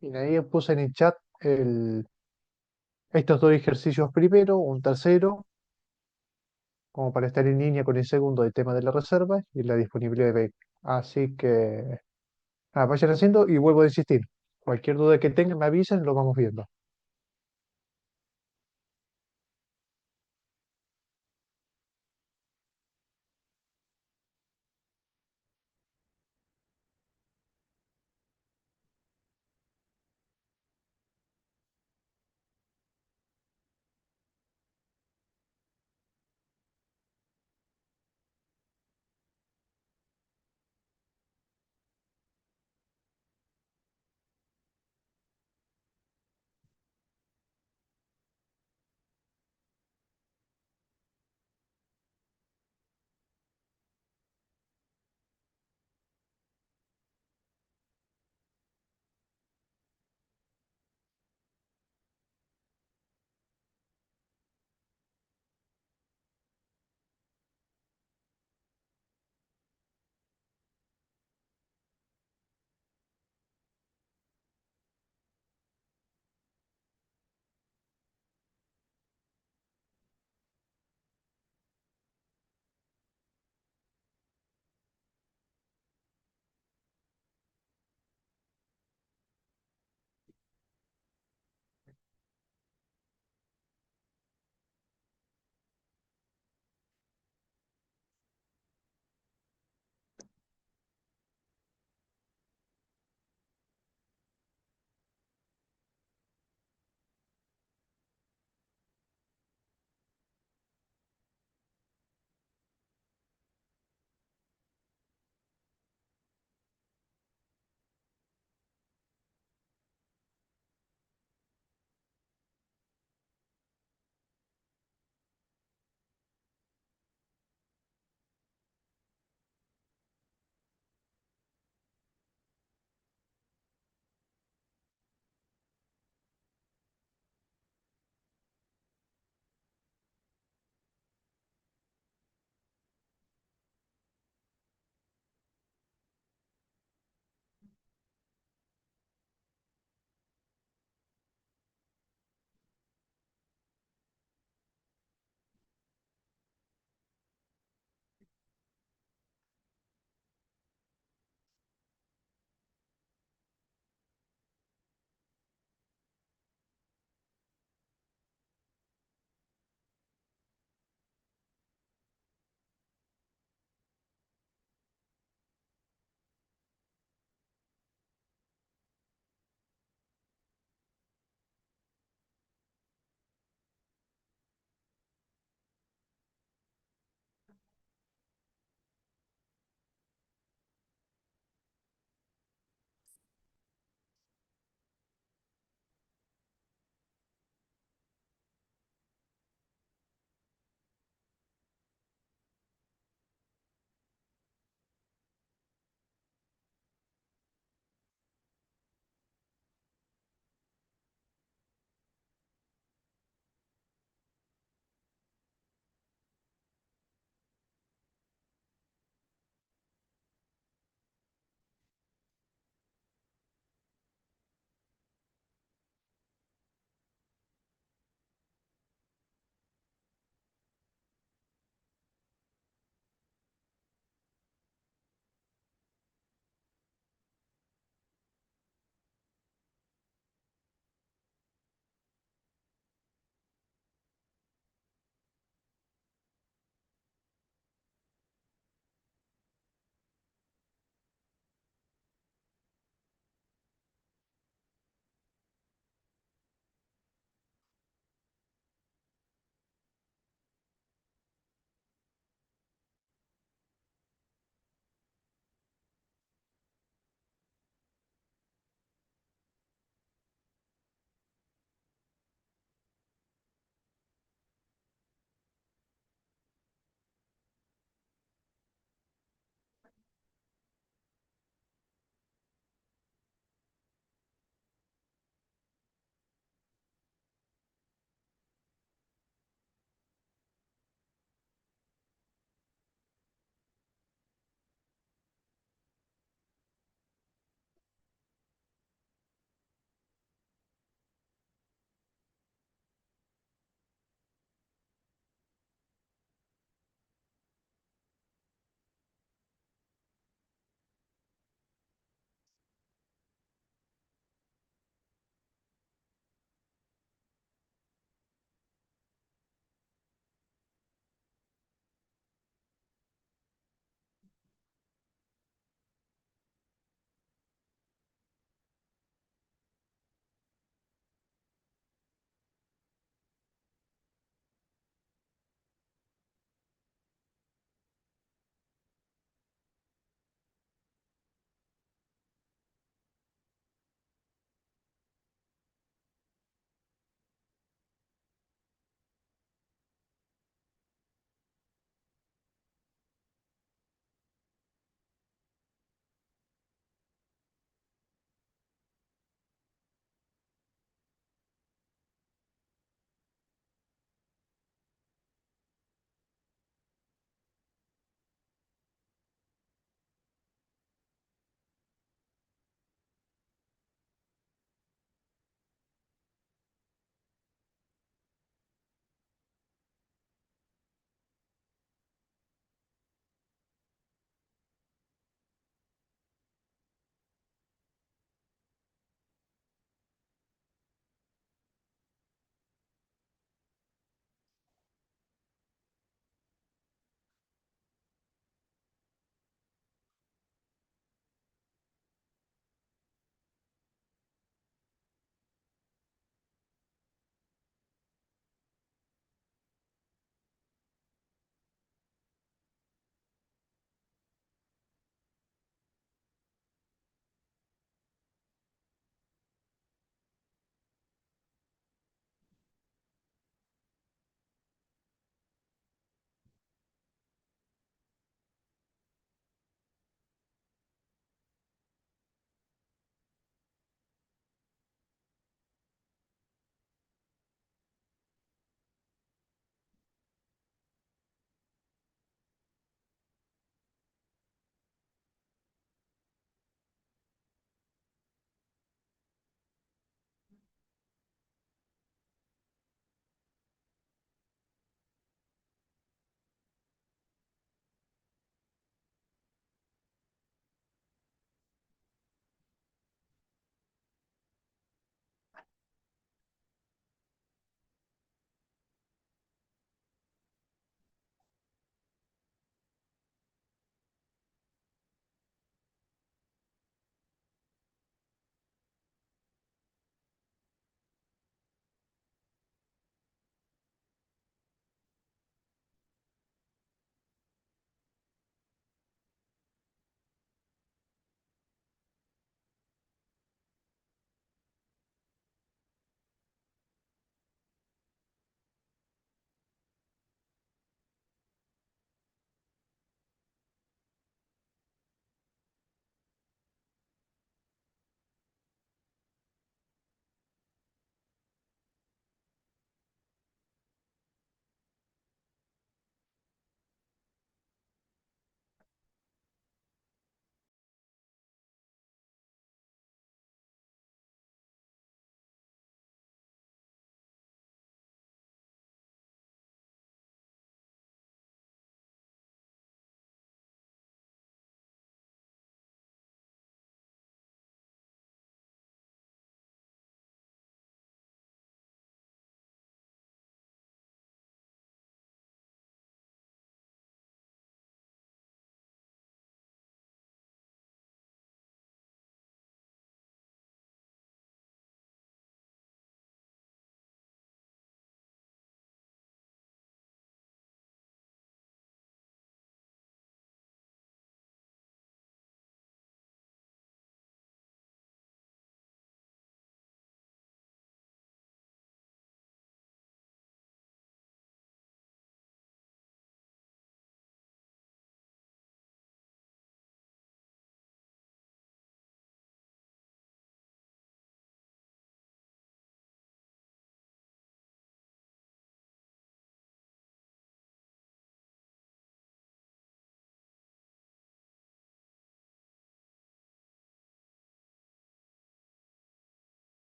Y ahí puse en el chat estos dos ejercicios primero, un tercero, como para estar en línea con el segundo del tema de la reserva y la disponibilidad de beca. Así que vayan haciendo y vuelvo a insistir. Cualquier duda que tengan, me avisen, lo vamos viendo.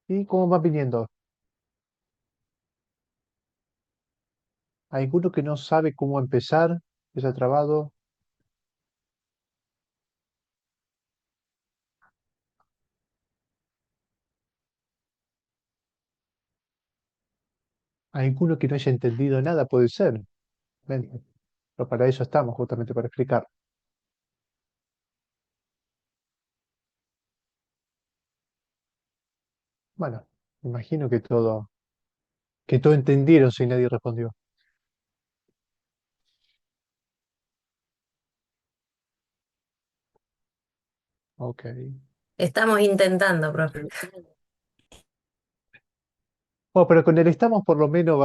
¿Y cómo van viniendo? ¿Hay alguno que no sabe cómo empezar? ¿Que se ha trabado? ¿Hay alguno que no haya entendido nada? Puede ser. Ven, pero para eso estamos, justamente para explicar. Bueno, imagino que todo entendieron si nadie respondió. Ok. Estamos intentando, profe. Bueno, pero con el estamos por lo menos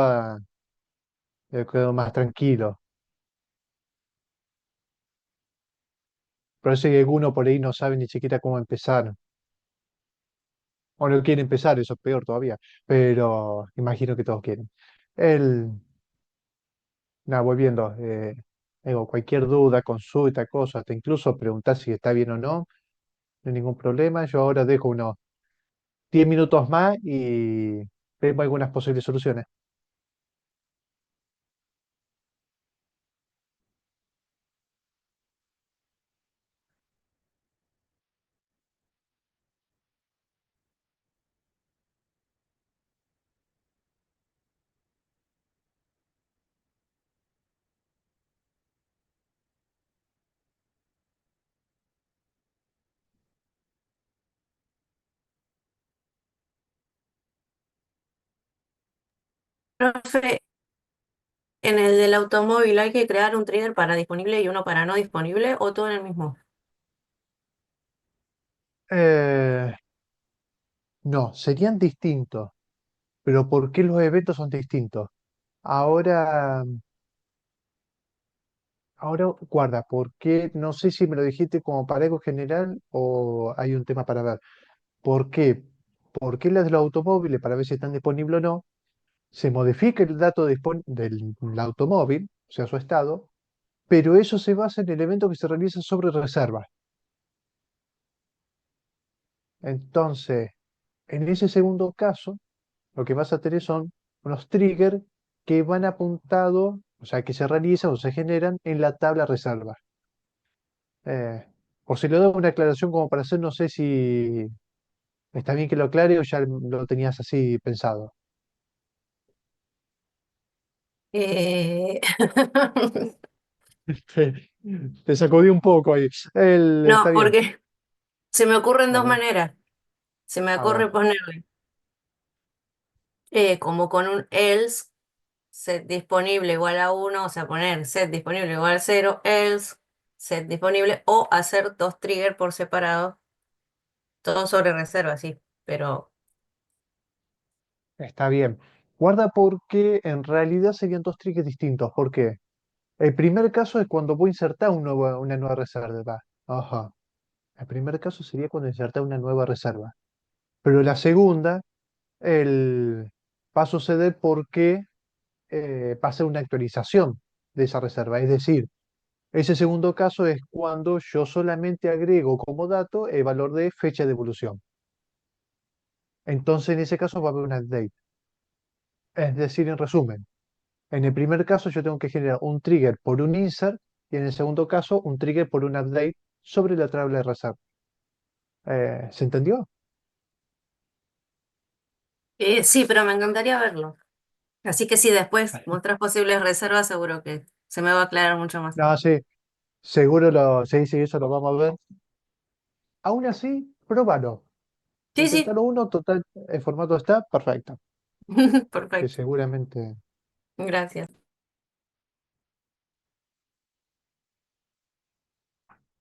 quedo más tranquilo. Pero si alguno por ahí no sabe ni siquiera cómo empezar. O no quiere empezar, eso es peor todavía. Pero imagino que todos quieren. El, nada, volviendo. Digo, cualquier duda, consulta, cosa, hasta incluso preguntar si está bien o no, no hay ningún problema. Yo ahora dejo unos 10 minutos más y vemos algunas posibles soluciones. Profe, en el del automóvil hay que crear un trigger para disponible y uno para no disponible o todo en el mismo. Eh, no, serían distintos. Pero ¿por qué los eventos son distintos? Ahora, ahora guarda, ¿por qué? No sé si me lo dijiste como para algo general o hay un tema para ver. ¿Por qué? ¿Por qué las de los automóviles, para ver si están disponibles o no, se modifica el dato del automóvil, o sea, su estado, pero eso se basa en el evento que se realiza sobre reserva? Entonces, en ese segundo caso, lo que vas a tener son unos triggers que van apuntados, o sea, que se realizan o se generan en la tabla reserva. Eh, por si le doy una aclaración como para hacer, no sé si está bien que lo aclare o ya lo tenías así pensado. Eh, Te, te sacudí un poco ahí. Está No, bien. porque se me ocurren A dos ver, maneras. Se me a ver. ocurre ponerle como con un else, set disponible igual a uno, o sea, poner set disponible igual a 0, else, set disponible, o hacer dos triggers por separado, todo sobre reserva, sí, pero Está bien. Guarda porque en realidad serían dos triggers distintos. ¿Por qué? El primer caso es cuando voy a insertar una nueva reserva. Ajá. El primer caso sería cuando insertar una nueva reserva. Pero la segunda, el, va a suceder porque va a ser una actualización de esa reserva. Es decir, ese segundo caso es cuando yo solamente agrego como dato el valor de fecha de evolución. Entonces, en ese caso va a haber un update. Es decir, en resumen, en el primer caso yo tengo que generar un trigger por un insert y en el segundo caso un trigger por un update sobre la tabla de reserva. ¿Se entendió? sí, pero me encantaría verlo. Así que si después muestras posibles reservas, seguro que se me va a aclarar mucho más. No, sí, seguro sí, sí, eso lo vamos a ver. Aún así, próbalo. Sí, sí, Intentalo uno, total, el formato está perfecto. Que perfecto. seguramente, Gracias.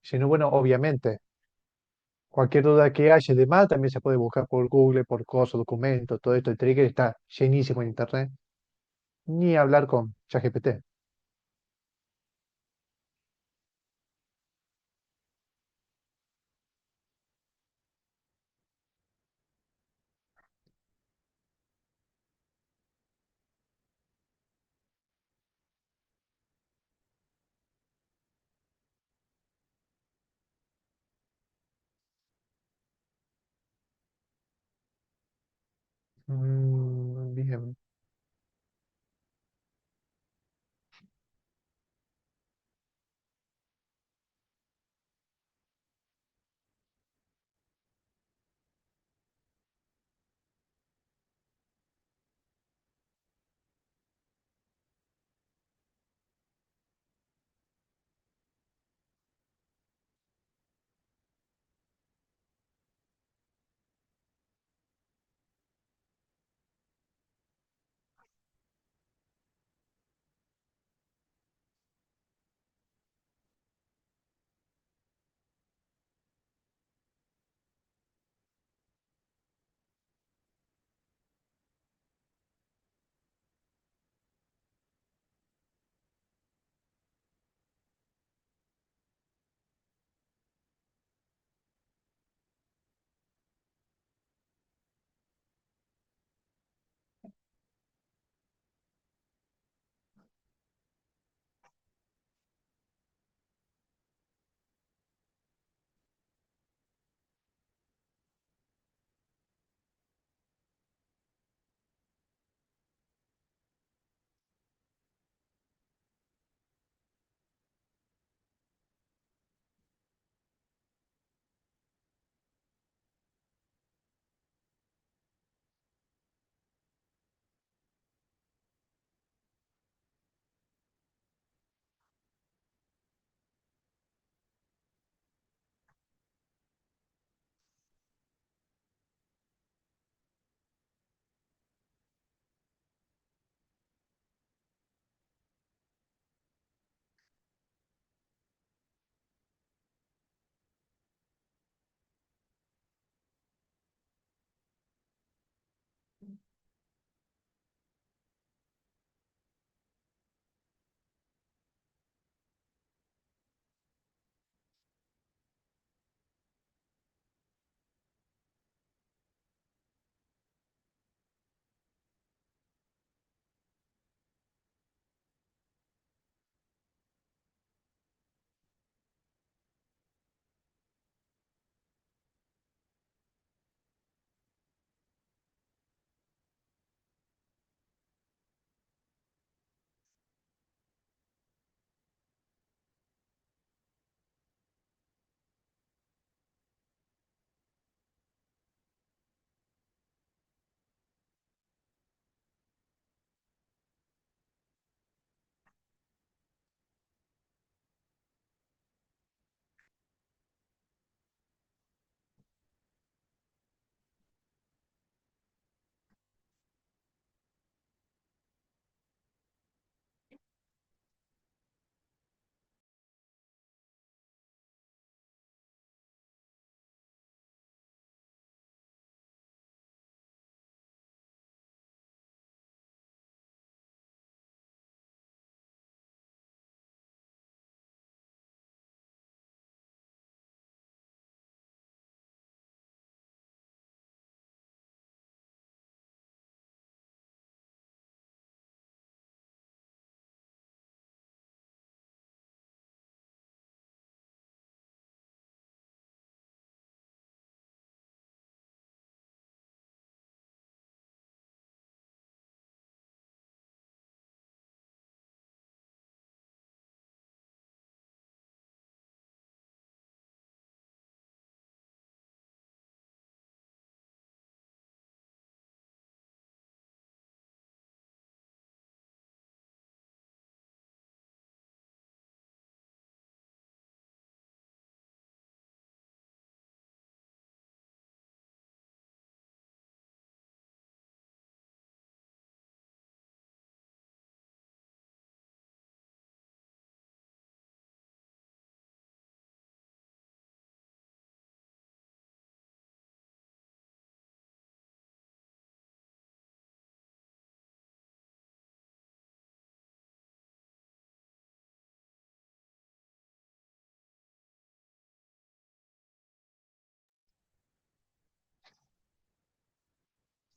si no, bueno, obviamente, cualquier duda que haya y demás también se puede buscar por Google, por cosas, documentos, todo esto. El trigger está llenísimo en internet. Ni hablar con ChatGPT. Bien.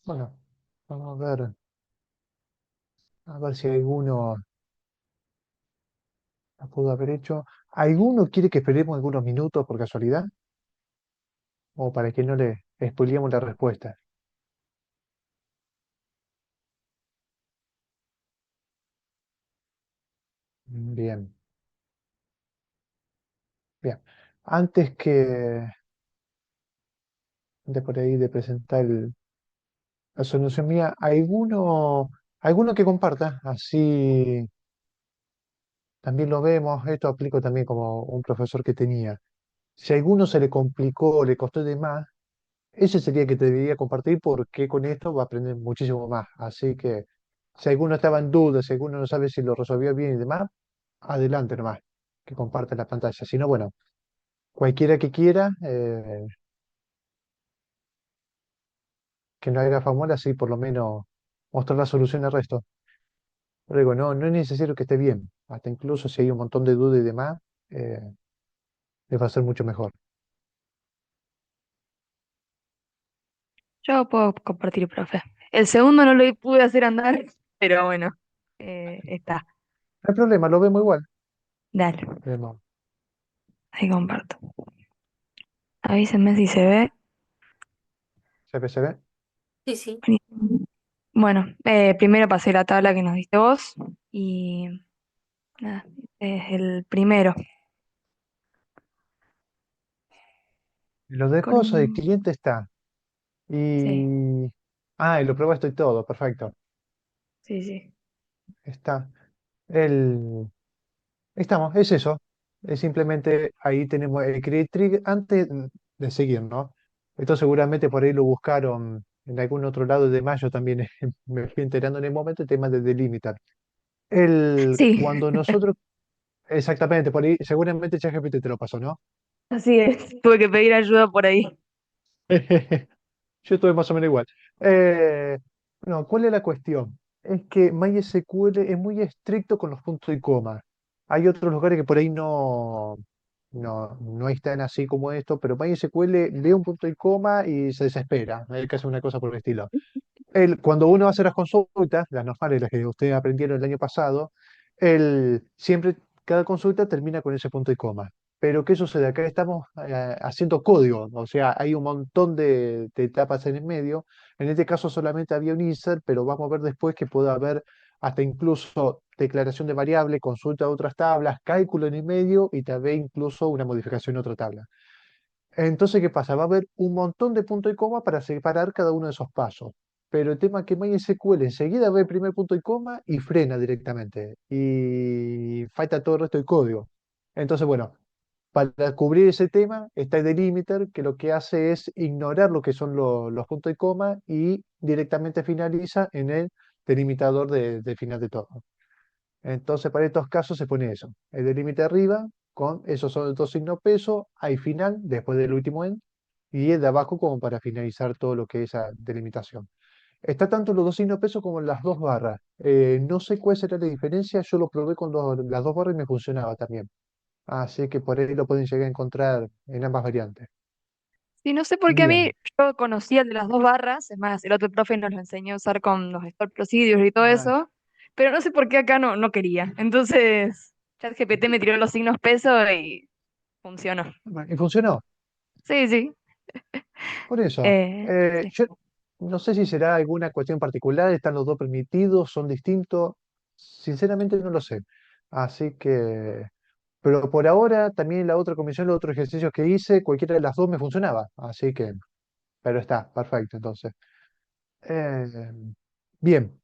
Bueno, vamos a ver si alguno la pudo haber hecho. ¿Alguno quiere que esperemos algunos minutos por casualidad? O para que no le spoileemos la respuesta. Bien, bien. Antes que de por ahí de presentar la solución mía, ¿alguno que comparta? Así también lo vemos, esto aplico también como un profesor que tenía. Si a alguno se le complicó, le costó de más, ese sería el que te debería compartir porque con esto va a aprender muchísimo más. Así que si alguno estaba en duda, si alguno no sabe si lo resolvió bien y demás, adelante nomás, que comparte la pantalla. Si no, bueno, cualquiera que quiera, que no haga famola, así por lo menos mostrar la solución al resto. Pero digo, no es necesario que esté bien. Hasta incluso si hay un montón de dudas y demás, eh, les va a ser mucho mejor. Yo puedo compartir, profe. El segundo no lo pude hacer andar, pero bueno, está. No hay problema, lo vemos igual. Dale, Vemos. ahí comparto. Avísenme si se ve. Se ve. Sí, sí. Buenísimo. Bueno, primero pasé la tabla que nos diste vos y nada, este es el primero. Los de Con cosas, el un... cliente está. Sí, Y. Ah, y lo probaste y todo, perfecto. sí, sí. Está. El... Estamos, es eso. Es simplemente ahí tenemos el create trigger antes de seguir, ¿no? Esto seguramente por ahí lo buscaron en algún otro lado de mayo también. Me fui enterando en el momento el tema de delimitar. Sí, Cuando nosotros, exactamente, por ahí, seguramente ChatGPT te lo pasó, ¿no? así es. Tuve que pedir ayuda por ahí. Yo estuve más o menos igual. Eh, bueno, ¿cuál es la cuestión? Es que MySQL es muy estricto con los puntos y comas. Hay otros lugares que por ahí no están así como esto, pero MySQL lee un punto y coma y se desespera. Hay que hacer una cosa por el estilo. Cuando uno hace las consultas, las normales, las que ustedes aprendieron el año pasado, siempre cada consulta termina con ese punto y coma. Pero ¿qué sucede? Acá estamos haciendo código, o sea, hay un montón de etapas en el medio. En este caso solamente había un insert, pero vamos a ver después que puede haber hasta incluso declaración de variable, consulta de otras tablas, cálculo en el medio y tal vez incluso una modificación en otra tabla. Entonces, ¿qué pasa? Va a haber un montón de punto y coma para separar cada uno de esos pasos. Pero el tema es que MySQL enseguida ve el primer punto y coma y frena directamente. Y falta todo el resto del código. Entonces, bueno, para cubrir ese tema está el delimiter, que lo que hace es ignorar lo que son los puntos y coma y directamente finaliza en el delimitador de final de todo. Entonces, para estos casos se pone eso. El de límite arriba, con esos son los dos signos peso, hay final, después del último end, y el de abajo como para finalizar todo lo que es esa delimitación. Está tanto los dos signos peso como las dos barras. No sé cuál será la diferencia, yo lo probé con las dos barras y me funcionaba también. Así que por ahí lo pueden llegar a encontrar en ambas variantes. Sí, no sé por qué a mí, Bien. yo conocía el de las dos barras, es más, el otro profe nos lo enseñó a usar con los store procedures y todo Ah, eso, pero no sé por qué acá no quería. Entonces, ChatGPT me tiró los signos peso y funcionó. y funcionó. Sí, sí. Por eso, Sí. yo no sé si será alguna cuestión particular, están los dos permitidos, son distintos, sinceramente no lo sé. Así que, pero por ahora también la otra comisión, los otros ejercicios que hice, cualquiera de las dos me funcionaba, así que, pero está, perfecto, entonces. Eh, bien,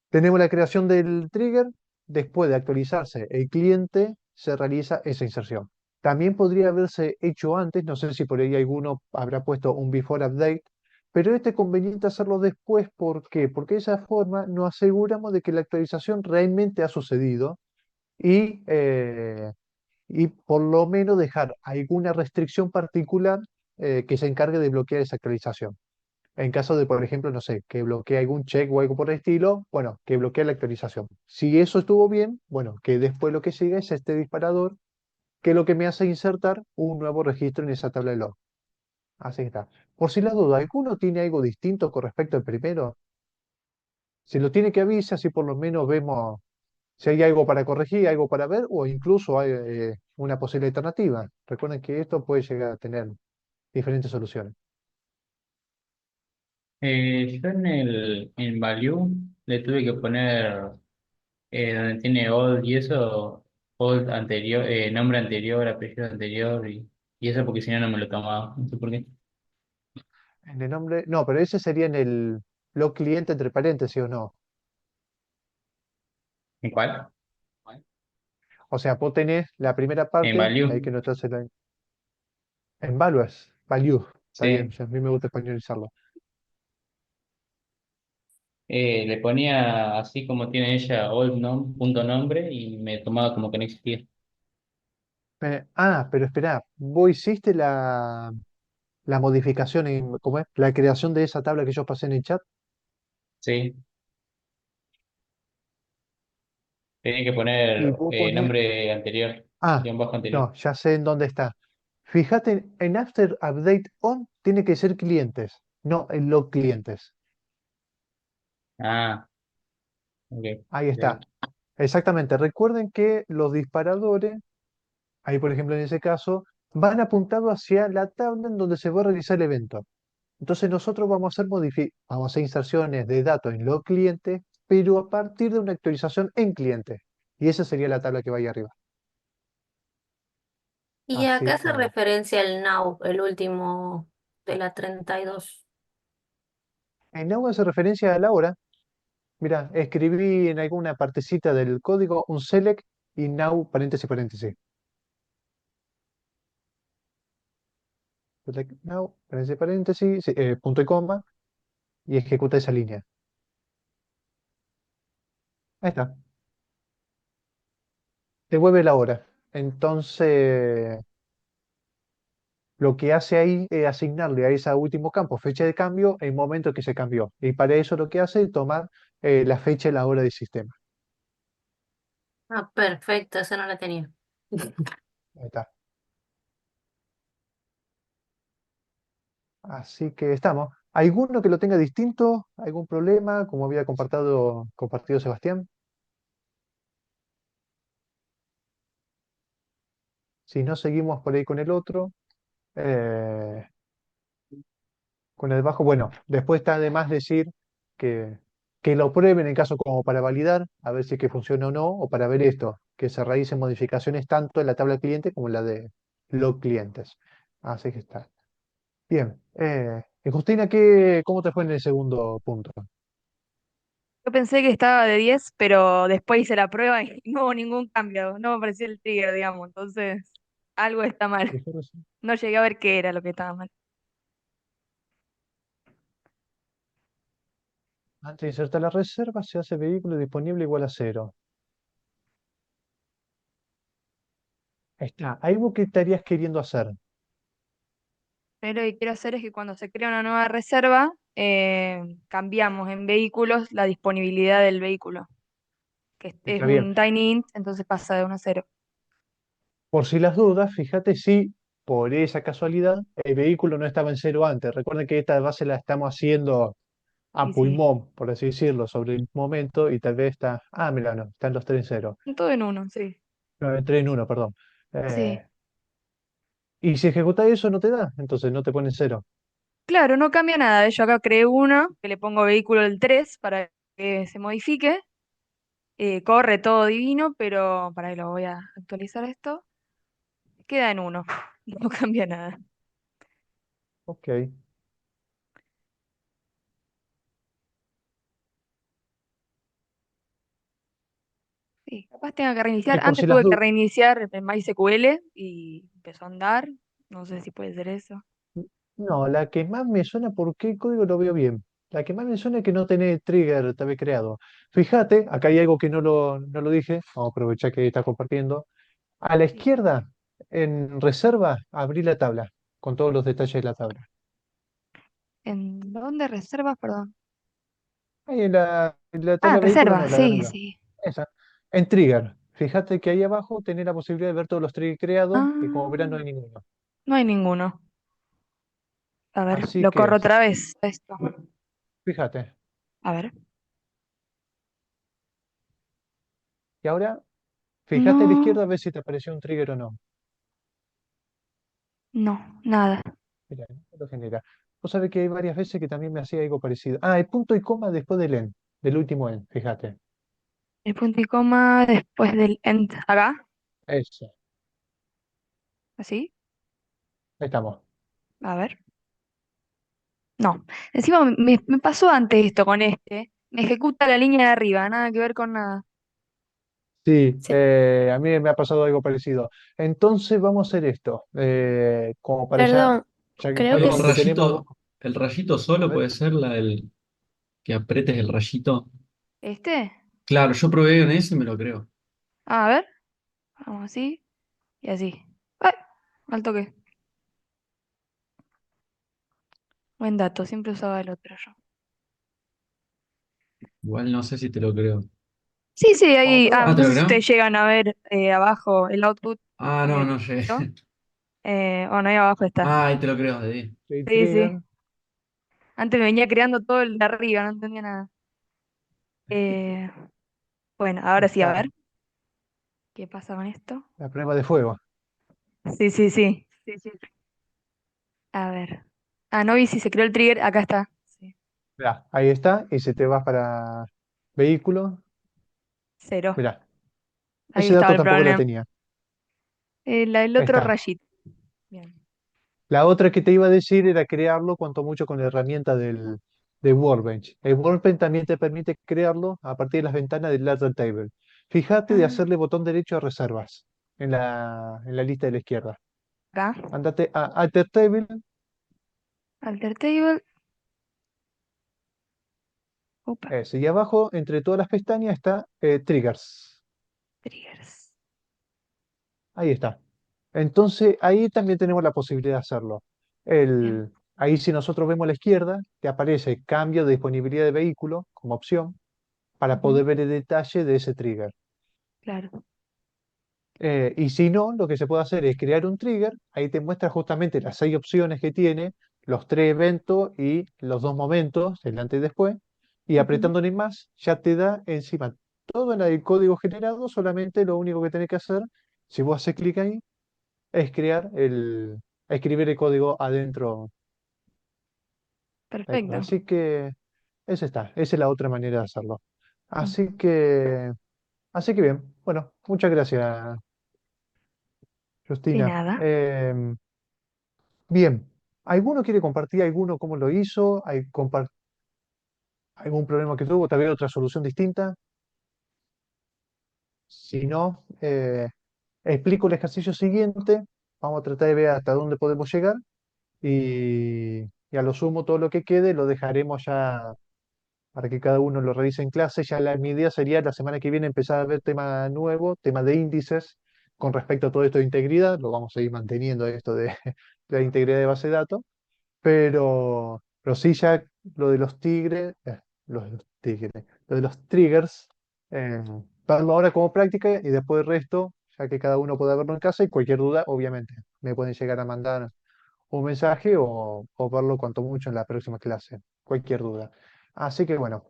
tenemos la creación del trigger, después de actualizarse el cliente, se realiza esa inserción. También podría haberse hecho antes, no sé si por ahí alguno habrá puesto un before update, pero este es conveniente hacerlo después. ¿Por qué? Porque de esa forma nos aseguramos de que la actualización realmente ha sucedido y por lo menos dejar alguna restricción particular que se encargue de bloquear esa actualización. En caso de, por ejemplo, no sé, que bloquee algún check o algo por el estilo, bueno, que bloquee la actualización. Si eso estuvo bien, bueno, que después lo que sigue es este disparador, que es lo que me hace insertar un nuevo registro en esa tabla de log. Así que está. Por si la duda, ¿alguno tiene algo distinto con respecto al primero? Si lo tiene que avisar, así por lo menos vemos si hay algo para corregir, algo para ver, o incluso hay una posible alternativa. Recuerden que esto puede llegar a tener diferentes soluciones. Yo en value le tuve que poner donde tiene old y eso, old anterior, nombre anterior, apellido anterior y eso porque si no no me lo tomaba. No sé por qué. En el nombre, no, pero ese sería en el blog cliente entre paréntesis o no. ¿En cuál? O sea, vos tenés la primera En parte, ahí value. que no estás en values, value, está bien, o Sí. sea, a mí me gusta españolizarlo. Le ponía así como tiene ella, punto nombre, y me tomaba como que no existía. Pero espera, vos hiciste la modificación en, ¿cómo es? La creación de esa tabla que yo pasé en el chat Sí. Tenía que y poner vos ponías, nombre anterior, ah, guión bajo anterior. no, ya sé en dónde está. Fíjate, en After Update On tiene que ser clientes, no en log clientes. Ah, ok. Ahí está. Ok. Exactamente. Recuerden que los disparadores, ahí por ejemplo en ese caso, van apuntados hacia la tabla en donde se va a realizar el evento. Entonces nosotros vamos a hacer inserciones de datos en log cliente, pero a partir de una actualización en cliente. Y esa sería la tabla que vaya arriba. ¿Y a qué Así hace que referencia el now, el último de la 32? en Now hace referencia a la hora. Mira, escribí en alguna partecita del código un select y now paréntesis paréntesis. Select now paréntesis paréntesis, sí, punto y coma y ejecuta esa línea. Ahí está. Devuelve la hora. Entonces, lo que hace ahí es asignarle a ese último campo fecha de cambio el momento que se cambió. Y para eso lo que hace es tomar la fecha y la hora del sistema. Ah, perfecto, esa no la tenía. Ahí está. Así que estamos. ¿Alguno que lo tenga distinto? ¿Algún problema? Como había compartido Sebastián. Si no, seguimos por ahí con el otro. Eh, con el bajo, bueno, después está de más decir que, que lo prueben en caso como para validar, a ver si es que funciona o no, o para ver esto, que se realicen modificaciones tanto en la tabla cliente como en la de los clientes. Así que está. Bien. Y Justina, ¿cómo te fue en el segundo punto? Yo pensé que estaba de 10 pero después hice la prueba y no hubo ningún cambio, no me apareció el trigger, digamos, entonces algo está mal. Dejó reci- No llegué a ver qué era lo que estaba mal. Antes de insertar la reserva, se hace vehículo disponible igual a cero. Está. ¿Algo que estarías queriendo hacer? Pero lo que quiero hacer es que cuando se crea una nueva reserva, cambiamos en vehículos la disponibilidad del vehículo, que es Está bien. un tiny int, entonces pasa de 1 a 0. Por si las dudas, fíjate si por esa casualidad el vehículo no estaba en cero antes. Recuerden que esta base la estamos haciendo a Sí, sí, pulmón, por así decirlo, sobre el momento y tal vez está. Ah, mira, no, están los tres en cero. todo en uno, sí. No, en tres en uno, perdón. Sí, Y si ejecutas eso no te da, entonces no te pone en cero. claro, no cambia nada. Yo acá creé uno que le pongo vehículo del 3 para que se modifique. Corre todo divino, pero para que lo voy a actualizar esto. Queda en uno, no cambia nada. Ok. Sí, capaz tenga que reiniciar. Y por Antes si las tuve que dudas. reiniciar en MySQL y empezó a andar. No sé si puede ser eso. No, la que más me suena, porque el código lo veo bien. La que más me suena es que no tiene trigger tal vez creado. Fíjate, acá hay algo que no lo dije. Vamos a aprovechar que está compartiendo. A la Sí. izquierda, en reserva, abrí la tabla, con todos los detalles de la tabla. ¿En dónde reservas? Perdón. Ahí en la Ah, tabla vehículo, no, reservas, la de sí, arriba. sí. Esa. En trigger. Fíjate que ahí abajo tenés la posibilidad de ver todos los triggers creados, y como verás no Ah, hay ninguno. no hay ninguno. A ver, Así lo que, corro otra vez esto. fíjate. A ver. Y ahora, fíjate a la No, izquierda a ver si te apareció un trigger o no. no, nada. Mira, no lo genera. Vos sabés que hay varias veces que también me hacía algo parecido. Ah, el punto y coma después del end, del último end, fíjate. El punto y coma después del end acá. Eso, ¿Así? ahí estamos. A ver. No. Encima me pasó antes esto con este. Me ejecuta la línea de arriba, nada que ver con nada. Sí, Sí. a mí me ha pasado algo parecido. Entonces vamos a hacer esto, como para Perdón, creo que ya que tenemos... El rayito A solo ver, puede ser que apretes el rayito. ¿Este? Claro, yo probé en ese y me lo creo. A ver. Vamos así y así. ¡Ay! Al toque. Buen dato, siempre usaba el otro yo. Igual no sé si te lo creo. Sí, sí, vamos a ahí. probar. Ah, ¿te No lo sé si creo? ustedes llegan a ver abajo el output Ah, no, no negro. llegué. Bueno, ahí abajo está. Ah, ahí te lo creo, de Sí, Sí, sí. trigger. Antes me venía creando todo el de arriba, no entendía nada. Eh, bueno, Ahí ahora sí, a está, ver. ¿Qué pasa con esto? la prueba de fuego. Sí, sí, sí. Sí, sí. A ver. Ah, no vi si se creó el trigger. Acá está. Sí. Mirá, ahí está, y se te va para vehículo. Cero. Mirá, Ahí ese estaba dato el tampoco lo problema. tenía. El Ahí otro está. rayito. Bien. La otra que te iba a decir era crearlo cuanto mucho con la herramienta de Workbench. El Workbench también te permite crearlo a partir de las ventanas del ladder table. Fíjate de Ah, hacerle botón derecho a reservas en la lista de la izquierda. acá. Andate a Alter Table, Alter table. Opa. y abajo, entre todas las pestañas, está Triggers. Triggers. Ahí está. Entonces, ahí también tenemos la posibilidad de hacerlo. Bien. Ahí si nosotros vemos a la izquierda, te aparece cambio de disponibilidad de vehículo como opción para Ujú, poder ver el detalle de ese trigger. claro. Y si no, lo que se puede hacer es crear un trigger, ahí te muestra justamente las 6 opciones que tiene, los 3 eventos y los 2 momentos, el antes y después, y Ujú, apretándole más, ya te da encima todo en el código generado, solamente lo único que tenés que hacer, si vos haces clic ahí, es escribir el código adentro. perfecto. Así que esa es la otra manera de hacerlo. Mm, Así que, así que bien, bueno, muchas gracias, de Justina. nada. Bien, ¿alguno quiere compartir alguno cómo lo hizo? ¿Algún problema que tuvo? ¿Tal vez otra solución distinta? Si no, explico el ejercicio siguiente. Vamos a tratar de ver hasta dónde podemos llegar y a lo sumo todo lo que quede lo dejaremos ya para que cada uno lo revise en clase. Ya mi idea sería la semana que viene empezar a ver tema nuevo, tema de índices con respecto a todo esto de integridad. Lo vamos a ir manteniendo esto de la integridad de base de datos. Pero sí ya lo de los tigres, lo de los triggers, eh, darlo ahora como práctica y después el resto, ya que cada uno pueda verlo en casa y cualquier duda, obviamente, me pueden llegar a mandar un mensaje o verlo cuanto mucho en la próxima clase, cualquier duda. Así que bueno,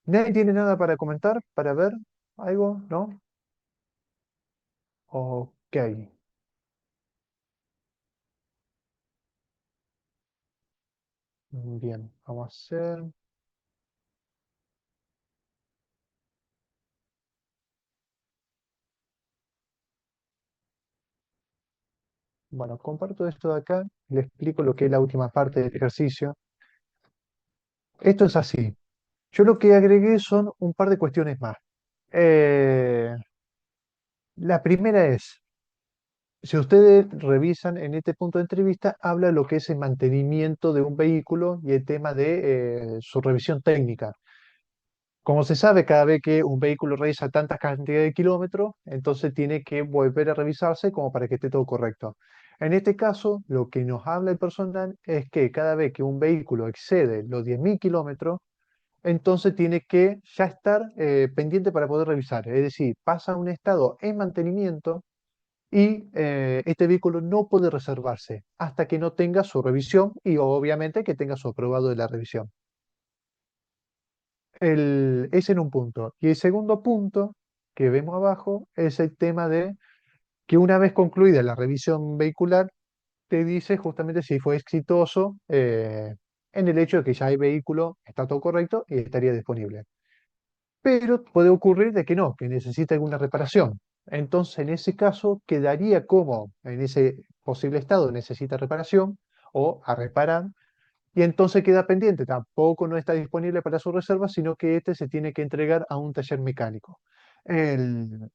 ¿nadie tiene nada para comentar, para ver algo? ¿No? Ok, bien, vamos a hacer... Bueno, comparto esto de acá, le explico lo que es la última parte del ejercicio. Esto es así. Yo lo que agregué son un par de cuestiones más. Eh, la primera es, si ustedes revisan en este punto de entrevista, habla de lo que es el mantenimiento de un vehículo y el tema de su revisión técnica. Como se sabe, cada vez que un vehículo realiza tantas cantidades de kilómetros, entonces tiene que volver a revisarse como para que esté todo correcto. En este caso, lo que nos habla el personal es que cada vez que un vehículo excede los 10.000 kilómetros, entonces tiene que ya estar pendiente para poder revisar. Es decir, pasa a un estado en mantenimiento y este vehículo no puede reservarse hasta que no tenga su revisión y obviamente que tenga su aprobado de la revisión. Ese en un punto. Y el segundo punto que vemos abajo es el tema de que una vez concluida la revisión vehicular, te dice justamente si fue exitoso en el hecho de que ya el vehículo está todo correcto y estaría disponible. Pero puede ocurrir de que no, que necesita alguna reparación. Entonces, en ese caso, quedaría como en ese posible estado necesita reparación o a reparar, y entonces queda pendiente. Tampoco no está disponible para su reserva, sino que este se tiene que entregar a un taller mecánico.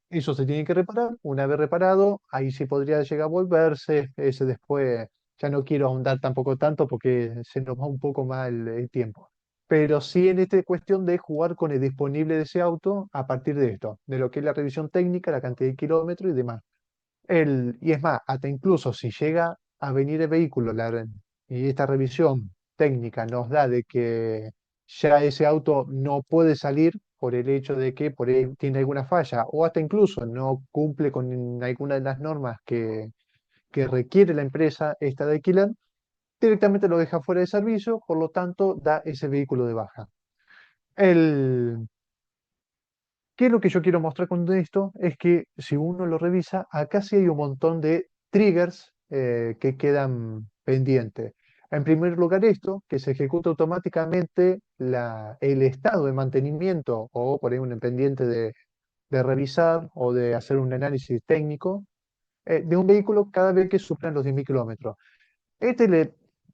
Eso se tiene que reparar. Una vez reparado, ahí sí podría llegar a volverse. Ese después, ya no quiero ahondar tampoco tanto porque se nos va un poco más el tiempo. Pero sí en esta cuestión de jugar con el disponible de ese auto a partir de esto, de lo que es la revisión técnica, la cantidad de kilómetros y demás. Y es más, hasta incluso si llega a venir el vehículo y esta revisión técnica nos da de que ya ese auto no puede salir por el hecho de que por ahí tiene alguna falla o hasta incluso no cumple con alguna de las normas que requiere la empresa esta de alquiler, directamente lo deja fuera de servicio, por lo tanto da ese vehículo de baja. El, ¿Qué es lo que yo quiero mostrar con esto? Es que si uno lo revisa, acá sí hay un montón de triggers que quedan pendientes. En primer lugar, esto, que se ejecuta automáticamente el estado de mantenimiento o por ahí un pendiente de revisar o de hacer un análisis técnico de un vehículo cada vez que superan los 10.000 kilómetros.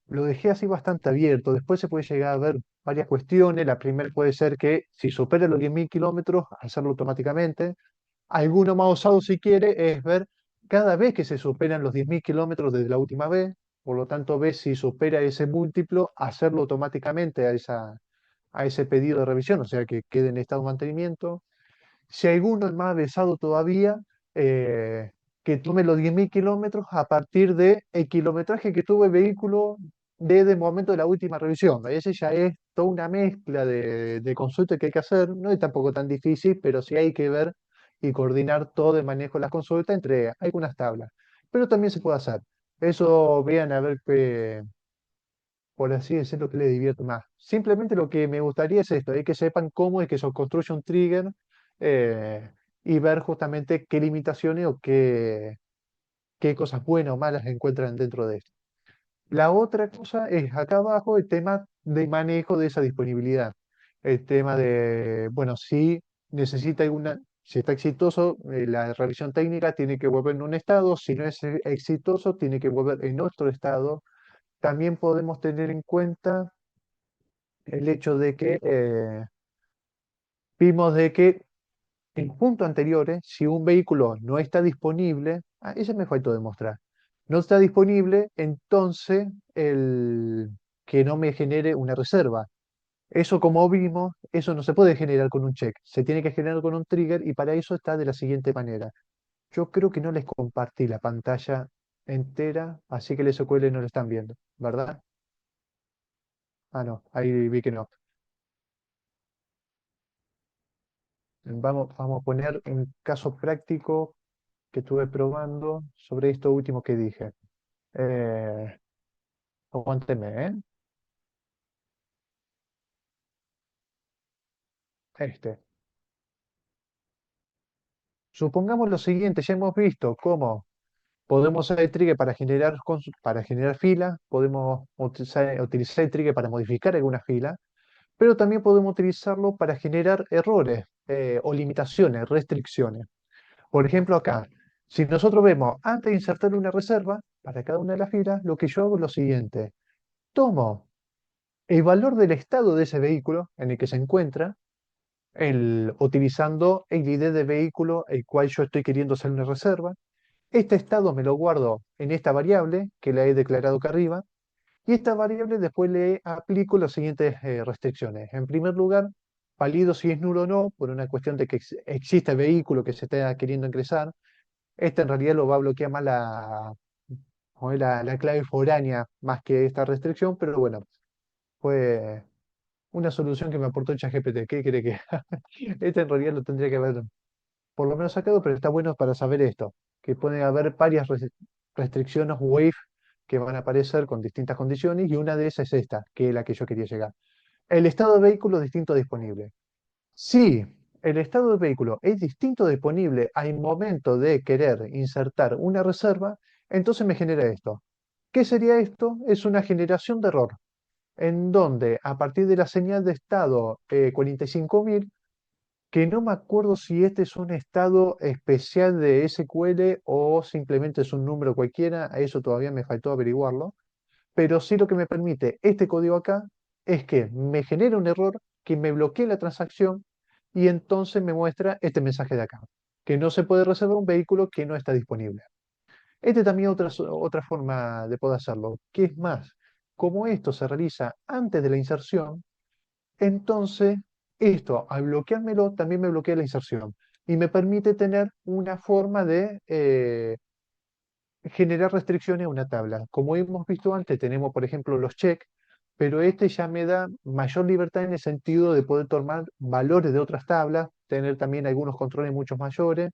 Lo dejé así bastante abierto. Después se puede llegar a ver varias cuestiones. La primera puede ser que si supera los 10.000 kilómetros, hacerlo automáticamente. Alguno más osado, si quiere, es ver cada vez que se superan los 10.000 kilómetros desde la última vez. Por lo tanto, ver si supera ese múltiplo, hacerlo automáticamente a ese pedido de revisión, o sea, que quede en estado de mantenimiento. Si alguno es más avesado todavía, eh, que tome los 10.000 kilómetros a partir del kilometraje que tuvo el vehículo desde el momento de la última revisión. Ese ya es toda una mezcla de consultas que hay que hacer. No es tampoco tan difícil, pero sí hay que ver y coordinar todo el manejo de las consultas entre algunas tablas. Pero también se puede hacer. Eso vean a ver qué, por así decirlo, que les divierte más. Simplemente lo que me gustaría es esto, es que sepan cómo es que se construye un trigger eh, y ver justamente qué limitaciones o qué cosas buenas o malas encuentran dentro de esto. La otra cosa es acá abajo el tema de manejo de esa disponibilidad. El tema de, bueno, si necesita si está exitoso, la revisión técnica tiene que volver en un estado, si no es exitoso, tiene que volver en otro estado. También podemos tener en cuenta el hecho de que vimos de que en puntos anteriores, si un vehículo no está disponible, ese me faltó demostrar, no está disponible, entonces que no me genere una reserva. Eso, como vimos, eso no se puede generar con un check, se tiene que generar con un trigger y para eso está de la siguiente manera. Yo creo que no les compartí la pantalla entera, así que les SQL no lo están viendo, ¿verdad? Ah, no, ahí vi que no. Vamos a poner un caso práctico que estuve probando sobre esto último que dije. Eh, aguánteme, ¿eh? Este. Supongamos lo siguiente, ya hemos visto cómo podemos usar el trigger para generar filas, podemos utilizar el trigger para modificar algunas filas, pero también podemos utilizarlo para generar errores o limitaciones, restricciones. Por ejemplo, acá, si nosotros vemos, antes de insertar una reserva para cada una de las filas, lo que yo hago es lo siguiente. Tomo el valor del estado de ese vehículo en el que se encuentra, utilizando el ID de vehículo el cual yo estoy queriendo hacer una reserva. Este estado me lo guardo en esta variable que la he declarado acá arriba, y esta variable después le aplico las siguientes restricciones. En primer lugar, valido si es nulo o no, por una cuestión de que existe el vehículo que se está queriendo ingresar. Este en realidad lo va a bloquear más la clave foránea más que esta restricción, pero bueno, fue una solución que me aportó ChatGPT. ¿Qué cree que? Este en realidad lo tendría que haber por lo menos sacado, pero está bueno para saber esto, que puede haber varias restricciones wave que van a aparecer con distintas condiciones y una de esas es esta, que es la que yo quería llegar. El estado de vehículo distinto disponible. Si el estado del vehículo es distinto disponible al momento de querer insertar una reserva, entonces me genera esto. ¿Qué sería esto? Es una generación de error en donde a partir de la señal de estado 45.000 que no me acuerdo si este es un estado especial de SQL o simplemente es un número cualquiera, a eso todavía me faltó averiguarlo, pero sí lo que me permite este código acá es que me genera un error, que me bloquee la transacción y entonces me muestra este mensaje de acá, que no se puede reservar un vehículo que no está disponible. Este también es otra forma de poder hacerlo, que es más, como esto se realiza antes de la inserción, entonces esto al bloqueármelo también me bloquea la inserción y me permite tener una forma de generar restricciones a una tabla. Como hemos visto antes, tenemos por ejemplo los check, pero este ya me da mayor libertad en el sentido de poder tomar valores de otras tablas, tener también algunos controles mucho mayores,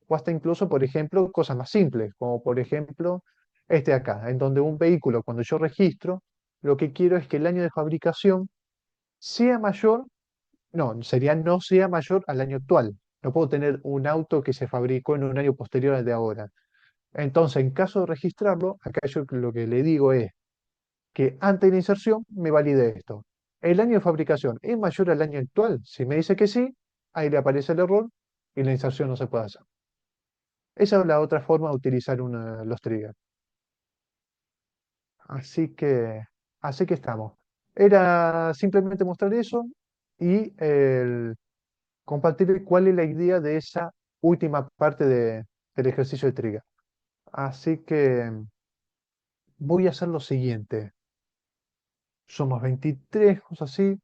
o hasta incluso, por ejemplo, cosas más simples, como por ejemplo este de acá, en donde un vehículo, cuando yo registro, lo que quiero es que el año de fabricación sea mayor, no, sería no sea mayor al año actual. No puedo tener un auto que se fabricó en un año posterior al de ahora. Entonces, en caso de registrarlo, acá yo lo que le digo es que antes de la inserción me valide esto. ¿El año de fabricación es mayor al año actual? Si me dice que sí, ahí le aparece el error y la inserción no se puede hacer. Esa es la otra forma de utilizar los triggers. Así que, así que estamos. Era simplemente mostrar eso y compartir cuál es la idea de esa última parte del ejercicio de trigger. Así que voy a hacer lo siguiente. Somos 23, cosas así.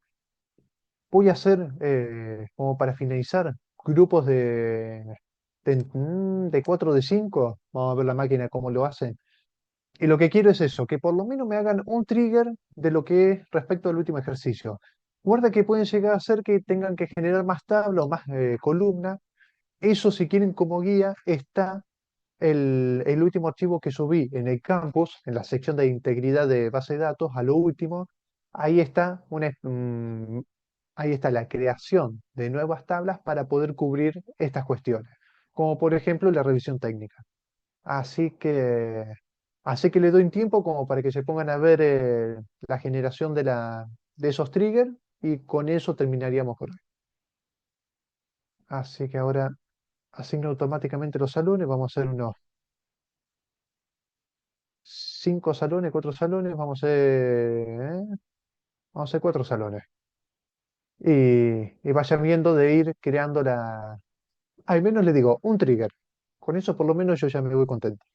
Voy a hacer, como para finalizar, grupos de 4 o de 5. Vamos a ver la máquina cómo lo hace. Y lo que quiero es eso, que por lo menos me hagan un trigger de lo que es respecto al último ejercicio. Guarda que pueden llegar a ser que tengan que generar más tabla o más columna. Eso, si quieren como guía, está el último archivo que subí en el campus, en la sección de integridad de base de datos, a lo último, ahí está, ahí está la creación de nuevas tablas para poder cubrir estas cuestiones, como por ejemplo la revisión técnica. Así que, así que le doy un tiempo como para que se pongan a ver la generación de esos triggers y con eso terminaríamos por hoy. Así que ahora asigno automáticamente los salones, vamos a hacer unos 5 salones, 4 salones, vamos a hacer 4 salones. Y vayan viendo de ir creando al menos le digo, un trigger. Con eso por lo menos yo ya me voy contento.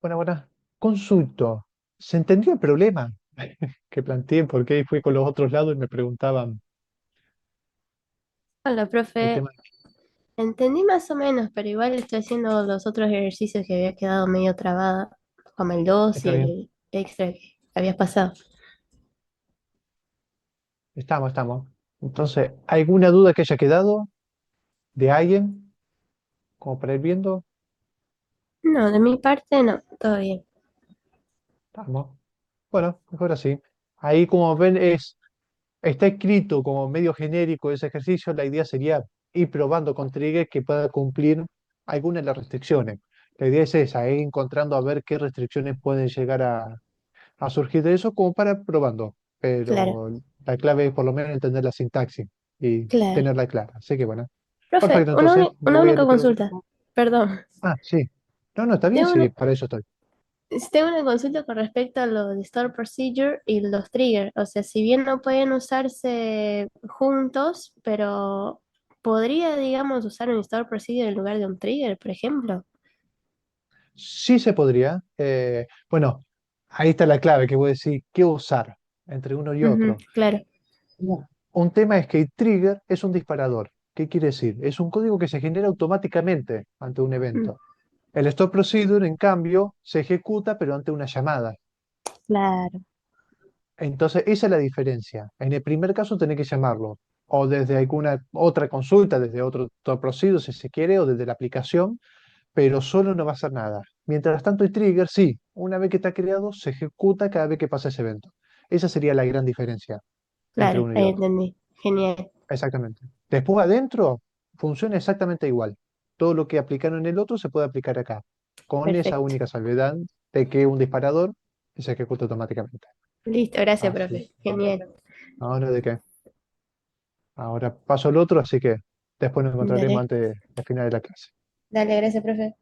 Buena. Consulto. ¿Se entendió el problema que planteé? Porque fui con los otros lados y me preguntaban Hola, el profe. tema. Entendí más o menos, pero igual estoy haciendo los otros ejercicios que había quedado medio trabada, como el 2 y Está bien. el extra que habías pasado. Estamos. Entonces, ¿alguna duda que haya quedado de alguien? Como para ir viendo. No, de mi parte no, todo bien. Estamos. Bueno, mejor así. Ahí, como ven, está escrito como medio genérico ese ejercicio. La idea sería ir probando con trigger que pueda cumplir algunas de las restricciones. La idea es esa, ir encontrando a ver qué restricciones pueden llegar a surgir de eso, como para ir probando. Claro, Pero la clave es por lo menos entender la sintaxis y claro. tenerla clara. Así que bueno. Profe, Perfecto, entonces me una voy al única otro consulta. grupo. Perdón. Ah, sí. No, está bien, Tengo sí, una, para eso estoy. tengo una consulta con respecto a lo de Store Procedure y los triggers. O sea, si bien no pueden usarse juntos, pero podría, digamos, usar un Store Procedure en lugar de un trigger, por ejemplo. Sí se podría. Bueno, ahí está la clave que voy a decir, ¿qué usar entre uno y Ujú, otro? claro. Un tema es que el trigger es un disparador. ¿Qué quiere decir? Es un código que se genera automáticamente ante un Mm, evento. El stop procedure, en cambio, se ejecuta pero ante una llamada. claro, Entonces, esa es la diferencia. En el primer caso, tenés que llamarlo o desde alguna otra consulta, desde otro stop procedure, si se quiere, o desde la aplicación, pero solo no va a hacer nada. Mientras tanto, el trigger, sí, una vez que está creado, se ejecuta cada vez que pasa ese evento. Esa sería la gran diferencia entre claro, uno y ahí otro. entendí. Genial, Exactamente. Después adentro funciona exactamente igual. Todo lo que aplicaron en el otro se puede aplicar acá, con esa perfecto. única salvedad de que un disparador se ejecuta automáticamente. Listo, gracias, Así. profe. Genial. Ahora de qué. Ahora paso al otro, así que después nos encontraremos Dale, antes del final de la clase. dale, gracias, profe.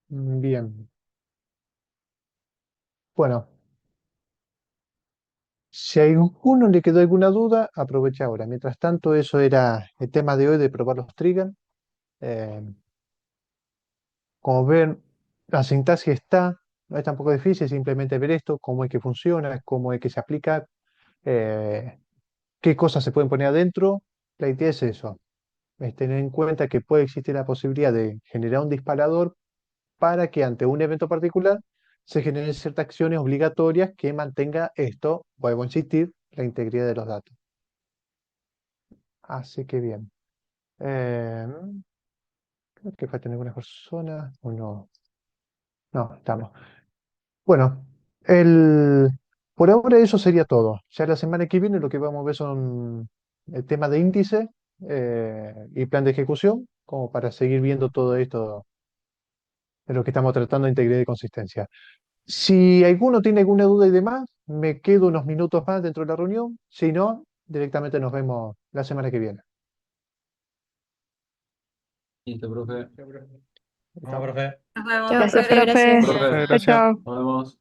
Bien. Bueno, si a alguno le quedó alguna duda, aprovecha ahora. Mientras tanto, eso era el tema de hoy de probar los triggers. Eh, Como ven, la sintaxis está, no es tampoco difícil, simplemente ver esto, cómo es que funciona, cómo es que se aplica, eh, qué cosas se pueden poner adentro. La idea es eso, es tener en cuenta que puede existir la posibilidad de generar un disparador para que ante un evento particular se generen ciertas acciones obligatorias que mantenga esto, vuelvo a insistir, la integridad de los datos. Así que bien. Eh, Creo que falta alguna persona o no. No, estamos. Bueno, el, por ahora eso sería todo. Ya la semana que viene lo que vamos a ver son el tema de índice y plan de ejecución, como para seguir viendo todo esto de lo que estamos tratando de integridad y consistencia. Si alguno tiene alguna duda y demás, me quedo unos minutos más dentro de la reunión. Si no, directamente nos vemos la semana que viene. Listo, profe. No, profe. Nos vemos, Chao, Gracias, profe, profe. gracias. Profe, Chao, chao. nos vemos.